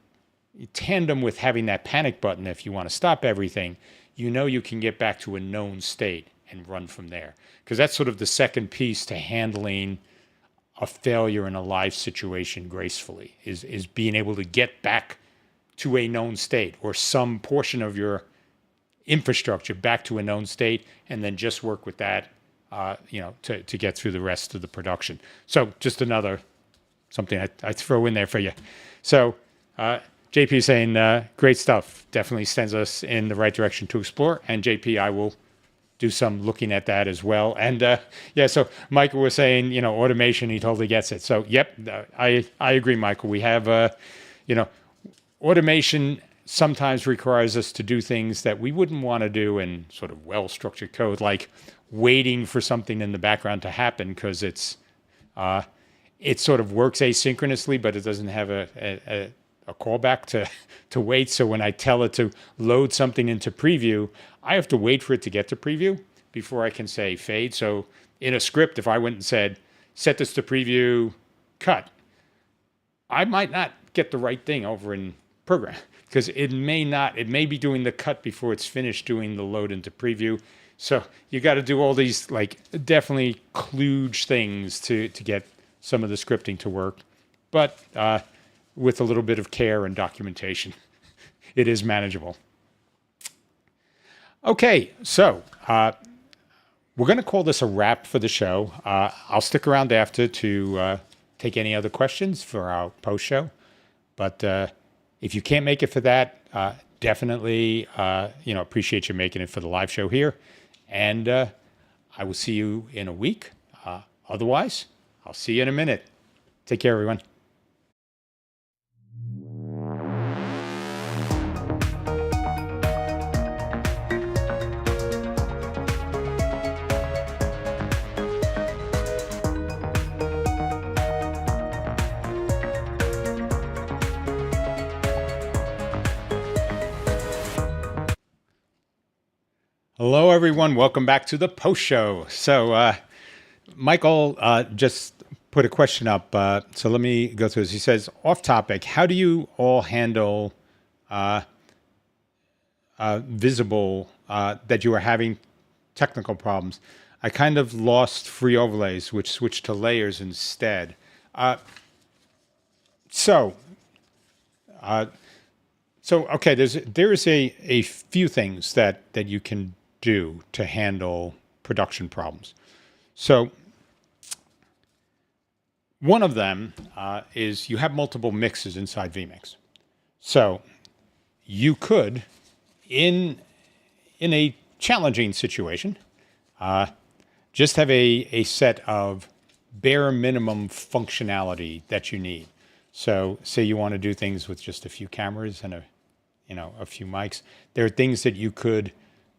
[SPEAKER 1] tandem with having that panic button, if you want to stop everything, you can get back to a known state and run from there. Because that's sort of the second piece to handling a failure in a live situation gracefully, is being able to get back to a known state or some portion of your infrastructure back to a known state, and then just work with that, to get through the rest of the production. So just something I throw in there for you. So JP is saying, great stuff. Definitely sends us in the right direction to explore. And JP, I will do some looking at that as well. And so Michael was saying, automation, he totally gets it. So yep, I agree, Michael. We have, automation sometimes requires us to do things that we wouldn't want to do in sort of well-structured code, like waiting for something in the background to happen, because it sort of works asynchronously, but it doesn't have a callback to wait. So when I tell it to load something into preview, I have to wait for it to get to preview before I can say fade. So in a script, if I went and said, set this to preview, cut, I might not get the right thing over in program, because it may be doing the cut before it's finished doing the load into preview. So you got to do all these definitely kludge things to get some of the scripting to work, but with a little bit of care and documentation, it is manageable. Okay, so we're going to call this a wrap for the show. I'll stick around after to take any other questions for our post show, but if you can't make it for that, definitely appreciate you making it for the live show here. And I will see you in a week. Otherwise, I'll see you in a minute. Take care, everyone. Hello, everyone. Welcome back to the post show. So Michael just put a question up. So let me go through this. He says, off topic, how do you all handle visible that you are having technical problems? I kind of lost free overlays, which switched to layers instead. So okay, there is a few things that you can do to handle production problems. So one of them is you have multiple mixes inside VMix. So you could, in a challenging situation, just have a set of bare minimum functionality that you need. So say you want to do things with just a few cameras and a few mics. There are things that you could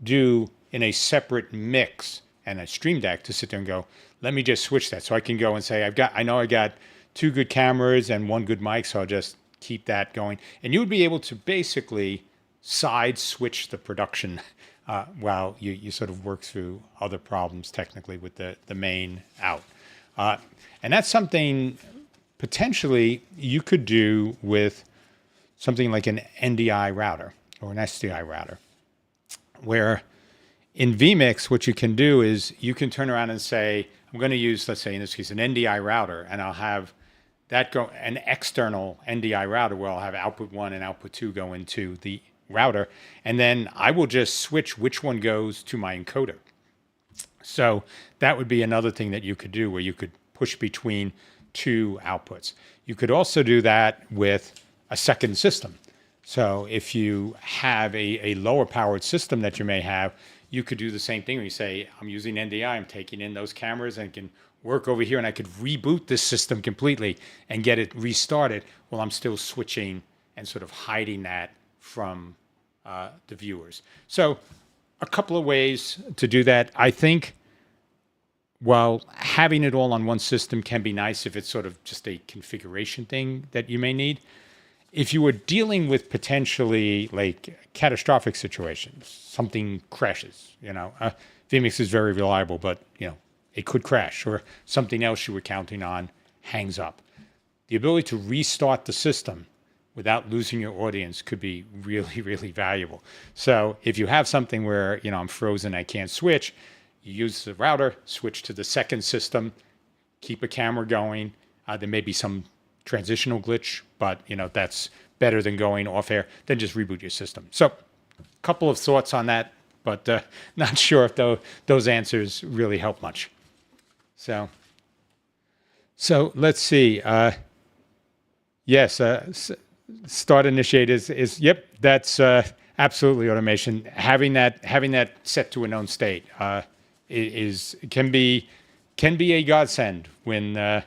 [SPEAKER 1] do in a separate mix and a Stream Deck to sit there and go, let me just switch that. So I can go and say, I know I got 2 good cameras and 1 good mic, so I'll just keep that going. And you would be able to basically side switch the production while you sort of work through other problems technically with the main out. And that's something potentially you could do with something like an NDI router or an SDI router, where in VMix, what you can do is you can turn around and say, I'm going to use, let's say in this case, an NDI router, and I'll have that go an external NDI router where I'll have output 1 and output 2 go into the router, and then I will just switch which one goes to my encoder. So that would be another thing that you could do, where you could push between 2 outputs. You could also do that with a second system. So if you have a lower powered system that you may have, you could do the same thing where you say, I'm using NDI, I'm taking in those cameras and can work over here, and I could reboot this system completely and get it restarted while I'm still switching and sort of hiding that from the viewers. So a couple of ways to do that. I think while having it all on one system can be nice if it's sort of just a configuration thing that you may need, if you were dealing with potentially like catastrophic situations, something crashes, VMix is very reliable, but it could crash, or something else you were counting on hangs up. The ability to restart the system without losing your audience could be really, really valuable. So if you have something where, I'm frozen, I can't switch, you use the router, switch to the second system, keep a camera going. There may be some transitional glitch, but that's better than going off air. Then just reboot your system. So a couple of thoughts on that, but not sure if those answers really help much. So let's see. Yes, start initiate is yep. That's absolutely automation. Having that set to a known state can be a godsend when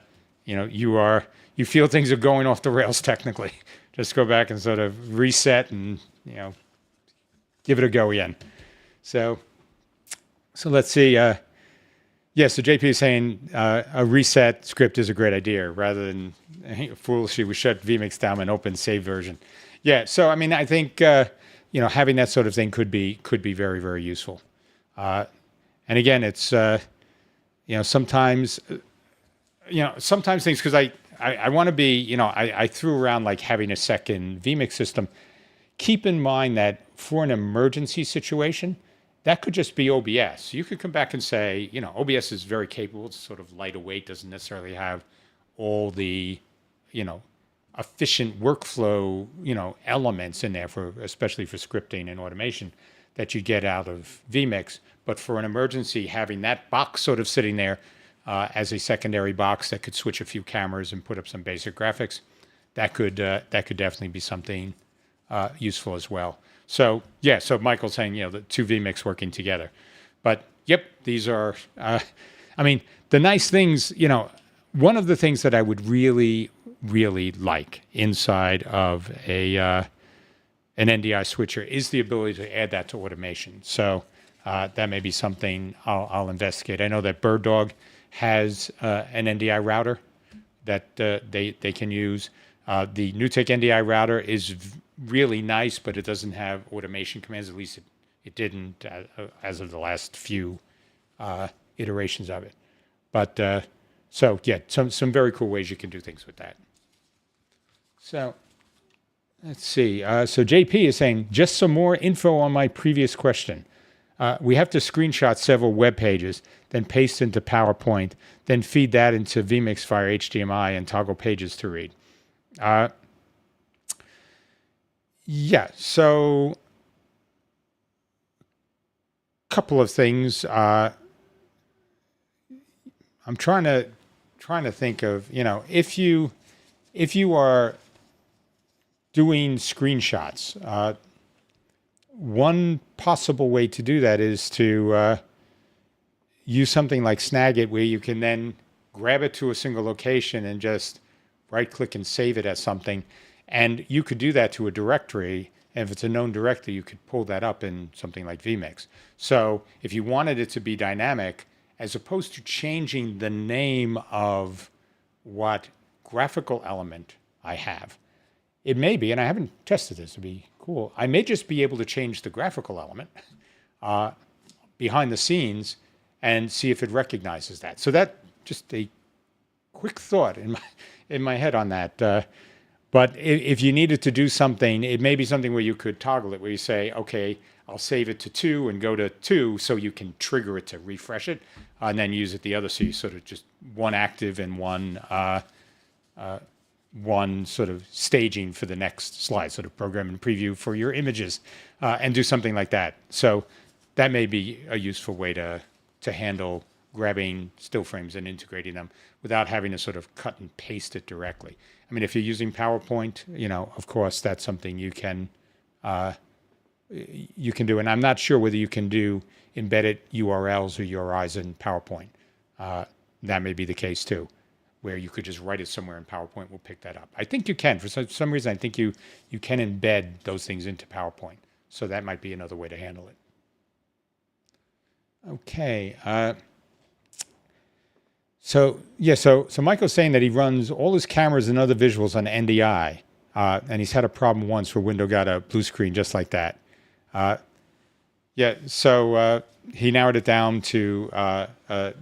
[SPEAKER 1] you feel things are going off the rails technically. Just go back and sort of reset and give it a go again. So let's see. So JP is saying a reset script is a great idea rather than foolishly we shut VMix down and open save version. Yeah. So I mean, I think having that sort of thing could be very, very useful. And again, it's sometimes things, because I want to be, I threw around like having a second VMix system. Keep in mind that for an emergency situation, that could just be OBS. You could come back and say, OBS is very capable. It's sort of lightweight, doesn't necessarily have all the, efficient workflow, elements in there especially for scripting and automation that you get out of VMix. But for an emergency, having that box sort of sitting there as a secondary box that could switch a few cameras and put up some basic graphics, that could definitely be something useful as well. So yeah, so Michael's saying, the 2 VMix working together. But yep, these are, the nice things, one of the things that I would really, really like inside of an NDI switcher is the ability to add that to automation. So that may be something I'll investigate. I know that BirdDog has an NDI router that they can use. The NewTek NDI router is really nice, but it doesn't have automation commands. At least it didn't as of the last few iterations of it. But so yeah, some very cool ways you can do things with that. So let's see. So JP is saying, just some more info on my previous question. We have to screenshot several web pages, then paste into PowerPoint, then feed that into VMix via HDMI and toggle pages to read. Yeah, so a couple of things. I'm trying to think of, if you are doing screenshots, one possible way to do that is to use something like Snagit, where you can then grab it to a single location and just right click and save it as something. And you could do that to a directory. And if it's a known directory, you could pull that up in something like VMix. So if you wanted it to be dynamic, as opposed to changing the name of what graphical element I have, it may be, and I haven't tested this to be cool, I may just be able to change the graphical element behind the scenes and see if it recognizes that. So that just a quick thought in my head on that. But if you needed to do something, it may be something where you could toggle it, where you say, okay, I'll save it to 2 and go to 2, so you can trigger it to refresh it, and then use it the other. So you sort of just one active and one sort of staging for the next slide, sort of program and preview for your images, and do something like that. So that may be a useful way to handle grabbing still frames and integrating them without having to sort of cut and paste it directly. I mean, if you're using PowerPoint, of course, that's something you can do. And I'm not sure whether you can do embedded URLs or URIs in PowerPoint. That may be the case too, where you could just write it somewhere and PowerPoint will pick that up. I think you can. For some reason, I think you can embed those things into PowerPoint. So that might be another way to handle it. Okay. So Michael's saying that he runs all his cameras and other visuals on NDI, and he's had a problem once where window got a blue screen just like that. So he narrowed it down to, I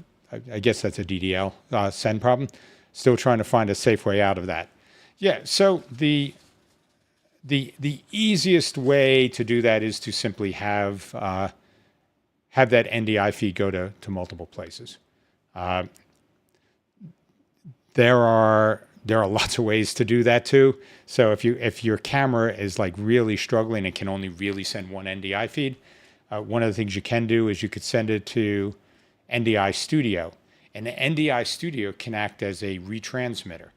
[SPEAKER 1] guess that's a DDL send problem. Still trying to find a safe way out of that. Yeah, so the easiest way to do that is to simply have that NDI feed go to multiple places. There are lots of ways to do that too. So if your camera is like really struggling and can only really send one NDI feed, one of the things you can do is you could send it to NDI Studio, and the NDI Studio can act as a retransmitter.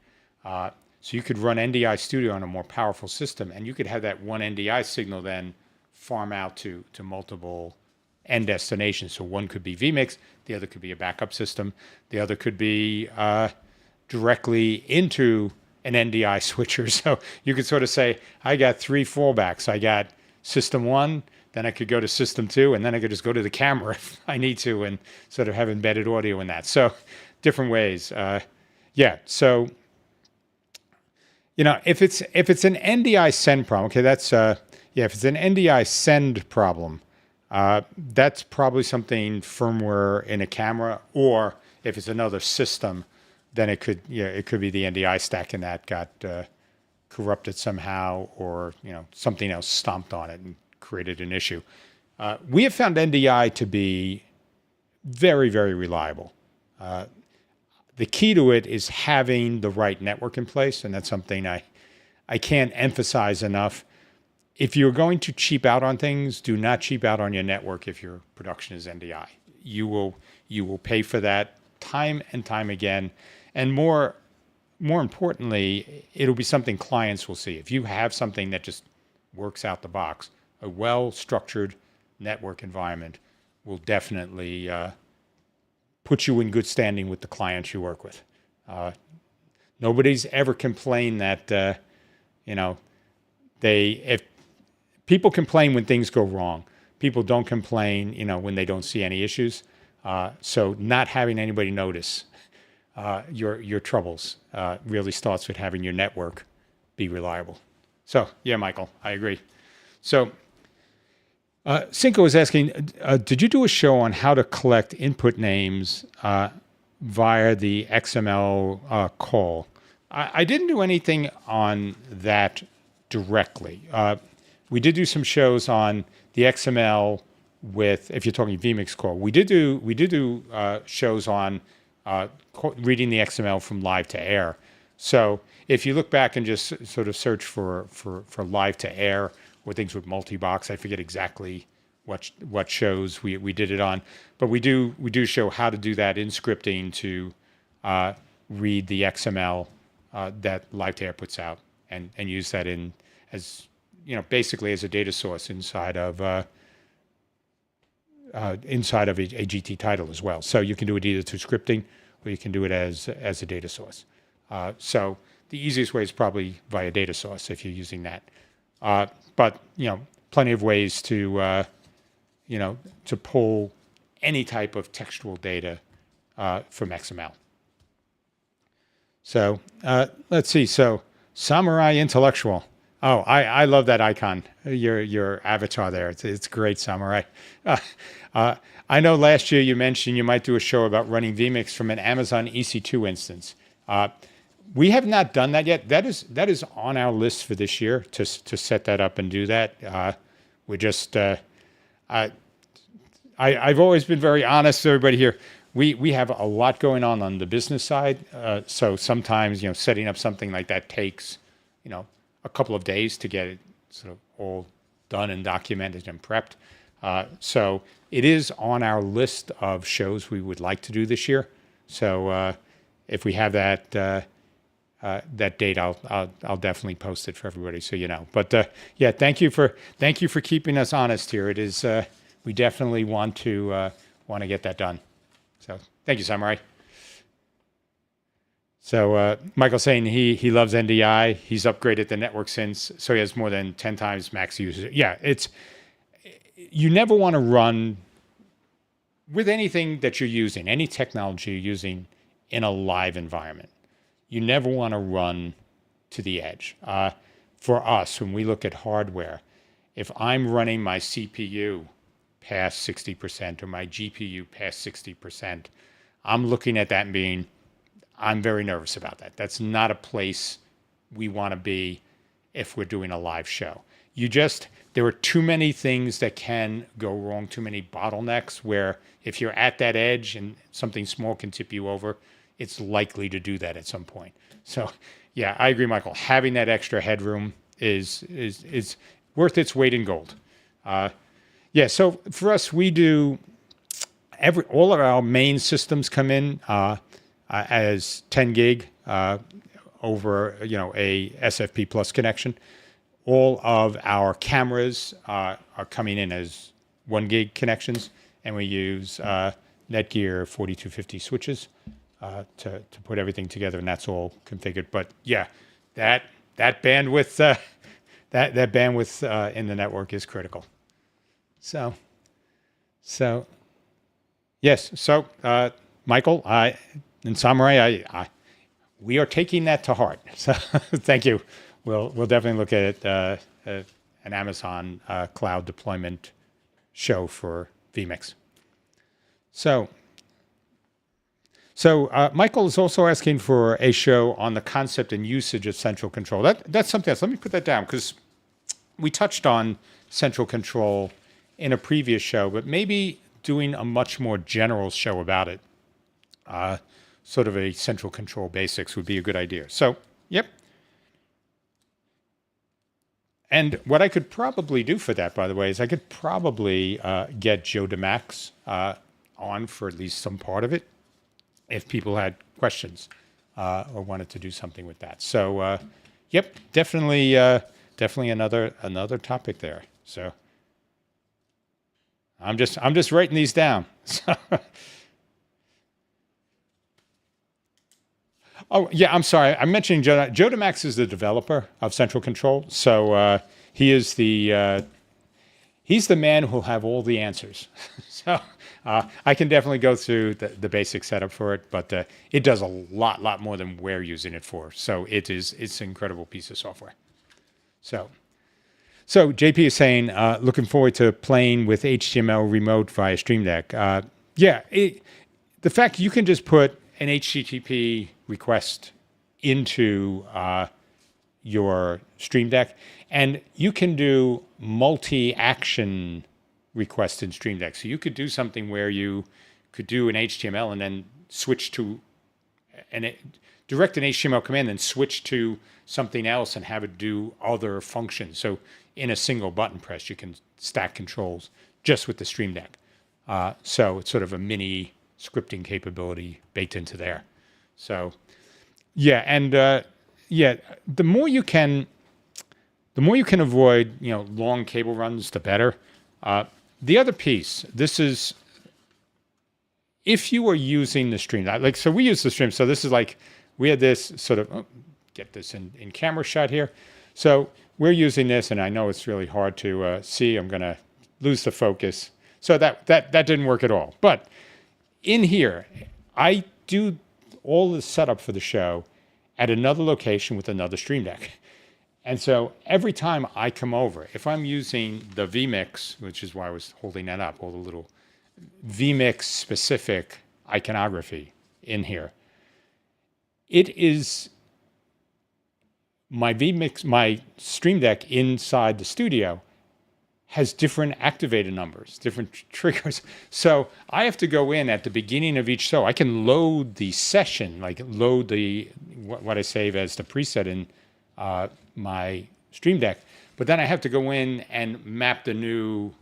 [SPEAKER 1] So you could run NDI Studio on a more powerful system, and you could have that one NDI signal then farm out to multiple end destinations. So one could be VMix, the other could be a backup system, the other could be directly into an NDI switcher. So you could sort of say, I got 3 fallbacks. I got system 1, then I could go to system 2, and then I could just go to the camera if I need to and sort of have embedded audio in that. So different ways. So if it's an NDI send problem, okay, that's if it's an NDI send problem, that's probably something firmware in a camera, or if it's another system, then it could be the NDI stack and that got corrupted somehow, or something else stomped on it and created an issue. We have found NDI to be very, very reliable. The key to it is having the right network in place, and that's something I can't emphasize enough. If you're going to cheap out on things, do not cheap out on your network if your production is NDI. You will pay for that time and time again. And more importantly, it'll be something clients will see. If you have something that just works out the box, a well-structured network environment will definitely put you in good standing with the clients you work with. Nobody's ever complained that, if people complain when things go wrong. People don't complain, when they don't see any issues. So not having anybody notice your troubles really starts with having your network be reliable. So yeah, Michael, I agree. So Cinco is asking, did you do a show on how to collect input names via the XML call? I didn't do anything on that directly. We did do some shows on the XML with, if you're talking VMix call, we did do shows on reading the XML from live to air. So if you look back and just sort of search for live to air or things with multi-box, I forget exactly what shows we did it on, but we do show how to do that in scripting to read the XML that live to air puts out and use that in as basically as a data source inside of a GT title as well. So you can do it either through scripting or you can do it as a data source. So the easiest way is probably via data source if you're using that. But plenty of ways to to pull any type of textual data from XML. So let's see. So Samurai Intellectual. Oh, I love that icon. Your avatar there. It's great, Samurai. I know last year you mentioned you might do a show about running VMix from an Amazon EC2 instance. We have not done that yet. That is on our list for this year to set that up and do that. We're just I've always been very honest to everybody here. We have a lot going on the business side. So sometimes setting up something like that takes a couple of days to get it sort of all done and documented and prepped. So it is on our list of shows we would like to do this year. So if we have that date, I'll definitely post it for everybody so you know. But yeah, thank you for keeping us honest here. It is we definitely want to get that done. So thank you, Samurai. So Michael's saying he loves NDI. He's upgraded the network since, so he has more than 10 times max users. Yeah, you never want to run with anything that you're using, any technology you're using in a live environment. You never want to run to the edge. For us, when we look at hardware, if I'm running my CPU past 60% or my GPU past 60%, I'm looking at that and I'm very nervous about that. That's not a place we want to be if we're doing a live show. There are too many things that can go wrong, too many bottlenecks where if you're at that edge and something small can tip you over, it's likely to do that at some point. So yeah, I agree, Michael. Having that extra headroom is worth its weight in gold. Yeah, so for us, we do all of our main systems come in as 10 gig over a SFP plus connection. All of our cameras are coming in as 1 gig connections, and we use Netgear 4250 switches to put everything together, and that's all configured. But yeah, that bandwidth that bandwidth in the network is critical. So yes. So Michael, and Samurai, we are taking that to heart. So thank you. We'll definitely look at an Amazon cloud deployment show for VMix. So Michael is also asking for a show on the concept and usage of central control. That's something else. Let me put that down because we touched on central control in a previous show, but maybe doing a much more general show about it. Sort of a central control basics would be a good idea. So, yep. And what I could probably do for that, by the way, is I could probably get Joe DeMax on for at least some part of it if people had questions or wanted to do something with that. So, yep, definitely another topic there. So, I'm just writing these down. Oh, yeah, I'm sorry. I'm mentioning Joe. Joe DeMax is the developer of Central Control. So he's the man who'll have all the answers. So I can definitely go through the basic setup for it, but it does a lot more than we're using it for. So it's an incredible piece of software. So JP is saying, looking forward to playing with HTML remote via Stream Deck. Yeah, the fact you can just put an HTTP request into your Stream Deck, and you can do multi-action requests in Stream Deck. So you could do something where you could do an HTML and then switch to direct an HTML command and switch to something else and have it do other functions. So in a single button press, you can stack controls just with the Stream Deck. So it's sort of a mini scripting capability baked into there. So yeah, and the more you can the more you can avoid, long cable runs, the better. The other piece, this is if you are using the stream, so we use the stream. So this is like, we had this sort of, get this in camera shot here. So we're using this, and I know it's really hard to see. I'm going to lose the focus. So that didn't work at all. But in here, I do all the setup for the show at another location with another Stream Deck. And so every time I come over, if I'm using the VMix, which is why I was holding that up, all the little VMix specific iconography in here, it is my VMix, my Stream Deck inside the studio has different activator numbers, different triggers. So I have to go in at the beginning of each show. I can load the session, like load the what I save as the preset in my Stream Deck, but then I have to go in and map the new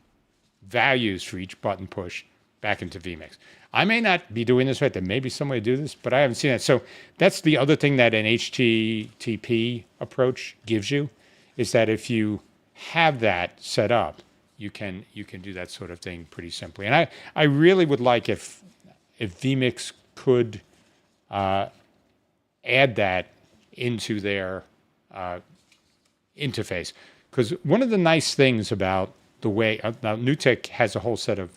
[SPEAKER 1] values for each button push back into VMix. I may not be doing this right. There may be some way to do this, but I haven't seen it. So that's the other thing that an HTTP approach gives you, is that if you have that set up, you can do that sort of thing pretty simply. And I really would like if VMix could add that into their interface, because one of the nice things about the way now NewTek has a whole set of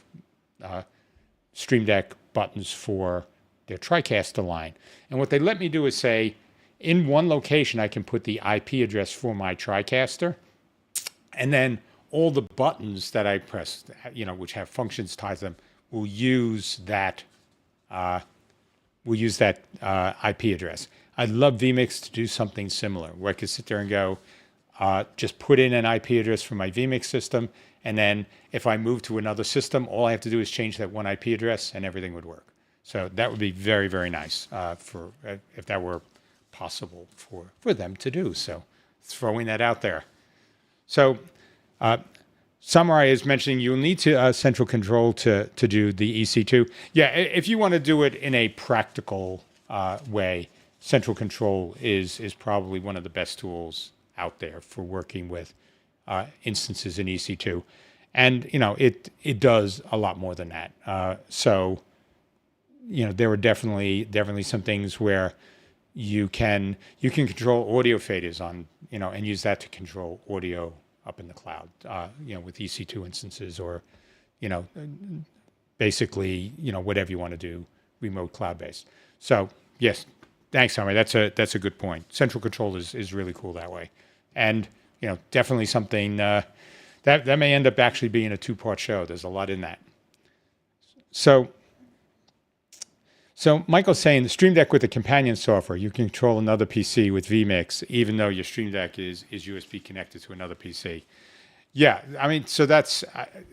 [SPEAKER 1] Stream Deck buttons for their TriCaster line, and what they let me do is say, in one location I can put the IP address for my TriCaster, and then all the buttons that I press, which have functions tied to them, will use that IP address. I'd love VMix to do something similar, where I could sit there and go, just put in an IP address for my VMix system, and then if I move to another system, all I have to do is change that one IP address, and everything would work. So that would be very, very nice for if that were possible for them to do. So throwing that out there. So Samurai is mentioning you'll need to central control to do the EC2. Yeah, if you want to do it in a practical way, central control is probably one of the best tools out there for working with instances in EC2. And, it does a lot more than that. So, there are definitely some things where you can control audio faders on, and use that to control audio up in the cloud, with EC2 instances, or, basically, whatever you want to do, remote cloud-based. So, yes, thanks, Tommy. That's a good point. Central control is really cool that way. And, definitely something that may end up actually being a two-part show. There's a lot in that. So Michael's saying the Stream Deck with the companion software, you can control another PC with VMix, even though your Stream Deck is USB connected to another PC. Yeah, so that's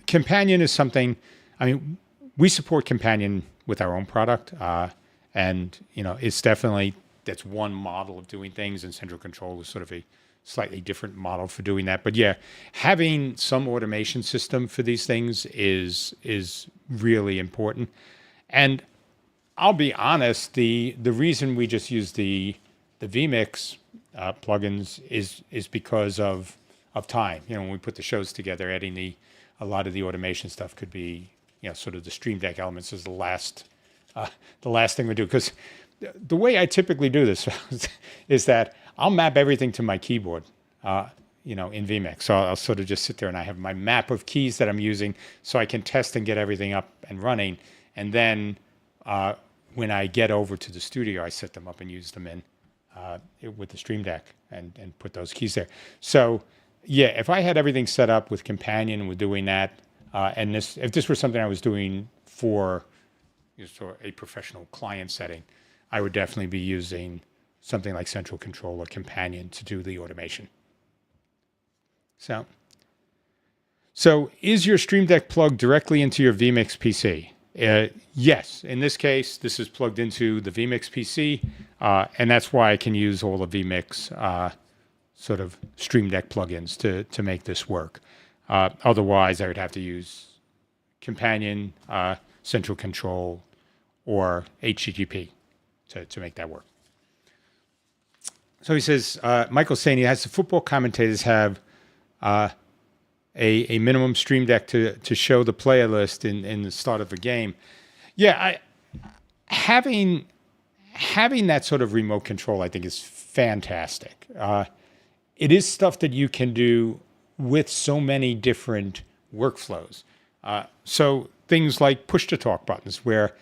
[SPEAKER 1] companion is something. We support companion with our own product, and it's definitely, that's one model of doing things, and central control is sort of a slightly different model for doing that. But yeah, having some automation system for these things is really important. And I'll be honest, the reason we just use the VMix plugins is because of time. When we put the shows together, adding a lot of the automation stuff could be, sort of the Stream Deck elements is the last thing we do. Because the way I typically do this is that I'll map everything to my keyboard, in VMix. So I'll sort of just sit there and I have my map of keys that I'm using, so I can test and get everything up and running. And then when I get over to the studio, I set them up and use them with the Stream Deck and put those keys there. So yeah, if I had everything set up with Companion and we're doing that, and if this were something I was doing for a professional client setting, I would definitely be using something like Central Control or Companion to do the automation. So is your Stream Deck plugged directly into your VMix PC? Yes, in this case, this is plugged into the VMix PC, and that's why I can use all the VMix sort of Stream Deck plugins to make this work. Otherwise, I would have to use Companion, Central Control, or HTTP to make that work. So he says, Michael's saying he has the football commentators have a minimum stream deck to show the player list in the start of a game. Yeah, having that sort of remote control, I think, is fantastic. It is stuff that you can do with so many different workflows. So things like push-to-talk buttons, where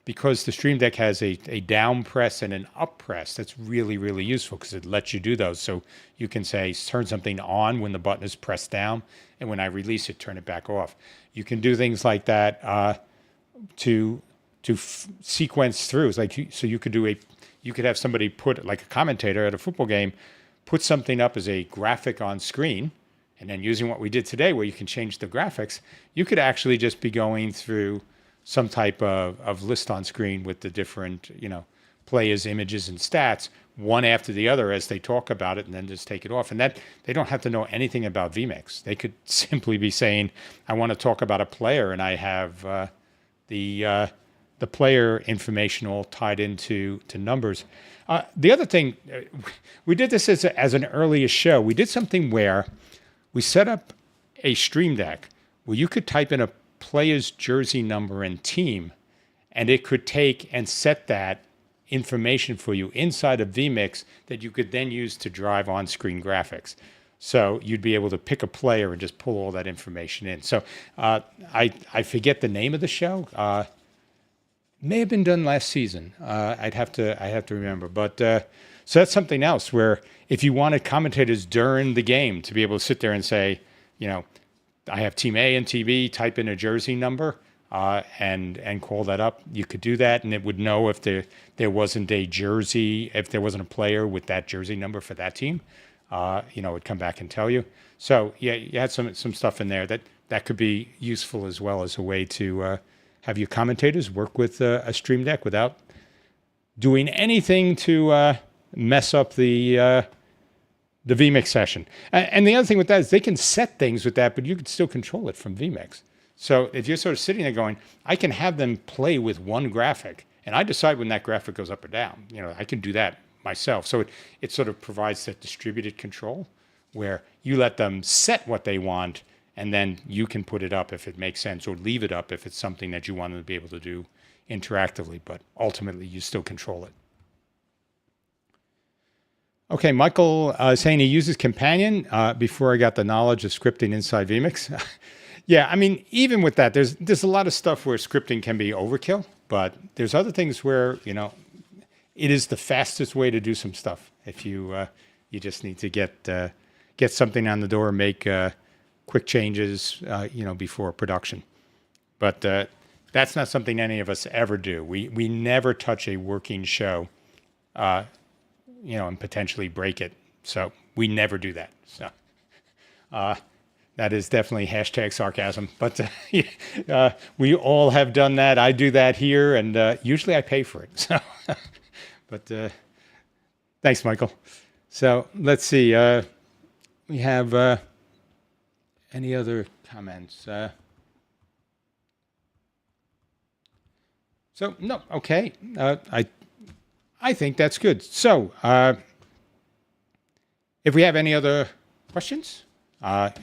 [SPEAKER 1] because the Stream Deck has a down press and an up press, that's really, really useful because it lets you do those. So you can say, turn something on when the button is pressed down, and when I release it, turn it back off. You can do things like that to sequence through. It's like, so you could have somebody put, like a commentator at a football game, put something up as a graphic on screen, and then using what we did today where you can change the graphics, you could actually just be going through some type of list on screen with the different, players, images, and stats, one after the other as they talk about it, and then just take it off. And that they don't have to know anything about VMix. They could simply be saying, I want to talk about a player, and I have the player information all tied into numbers. The other thing, we did this as an earlier show. We did something where we set up a Stream Deck where you could type in a player's jersey number and team, and it could take and set that information for you inside of VMix that you could then use to drive on-screen graphics. So you'd be able to pick a player and just pull all that information in. So I forget the name of the show. May have been done last season. I'd have to remember. But so that's something else where if you wanted commentators during the game to be able to sit there and say, I have team A and team B, type in a jersey number and call that up. You could do that, and it would know if there wasn't a jersey, if there wasn't a player with that jersey number for that team. It would come back and tell you. So yeah, you had some stuff in there that could be useful as well as a way to have your commentators work with a Stream Deck without doing anything to mess up the VMix session. And the other thing with that is they can set things with that, but you can still control it from VMix. So if you're sort of sitting there going, I can have them play with one graphic, and I decide when that graphic goes up or down. I can do that myself. So it sort of provides that distributed control where you let them set what they want, and then you can put it up if it makes sense, or leave it up if it's something that you want them to be able to do interactively, but ultimately you still control it. Okay, Michael saying he uses Companion before I got the knowledge of scripting inside VMix. Yeah, I mean, even with that, there's a lot of stuff where scripting can be overkill, but there's other things where, it is the fastest way to do some stuff. If you just need to get something on the door, make quick changes, before production. But that's not something any of us ever do. We never touch a working show, and potentially break it. So we never do that. So that is definitely hashtag sarcasm. But we all have done that. I do that here, and usually I pay for it. So, but thanks, Michael. So let's see. We have any other comments? So no, okay. I think that's good. So if we have any other questions,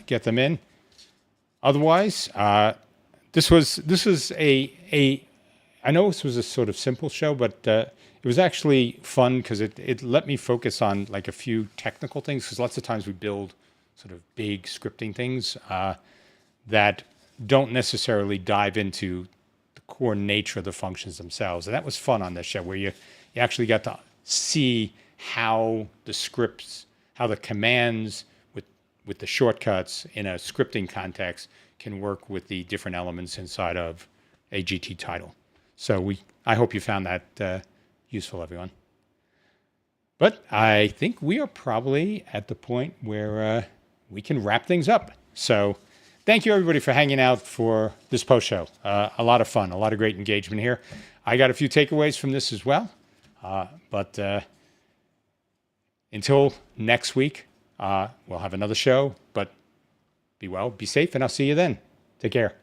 [SPEAKER 1] get them in. Otherwise, this was I know this was a sort of simple show, but it was actually fun because it let me focus on like a few technical things, because lots of times we build sort of big scripting things that don't necessarily dive into the core nature of the functions themselves. And that was fun on this show, where you actually got to see how the scripts, how the commands with the shortcuts in a scripting context can work with the different elements inside of a GT title. So I hope you found that useful, everyone. But I think we are probably at the point where we can wrap things up. So thank you, everybody, for hanging out for this post show. A lot of fun, a lot of great engagement here. I got a few takeaways from this as well. But until next week, we'll have another show. But be well, be safe, and I'll see you then. Take care.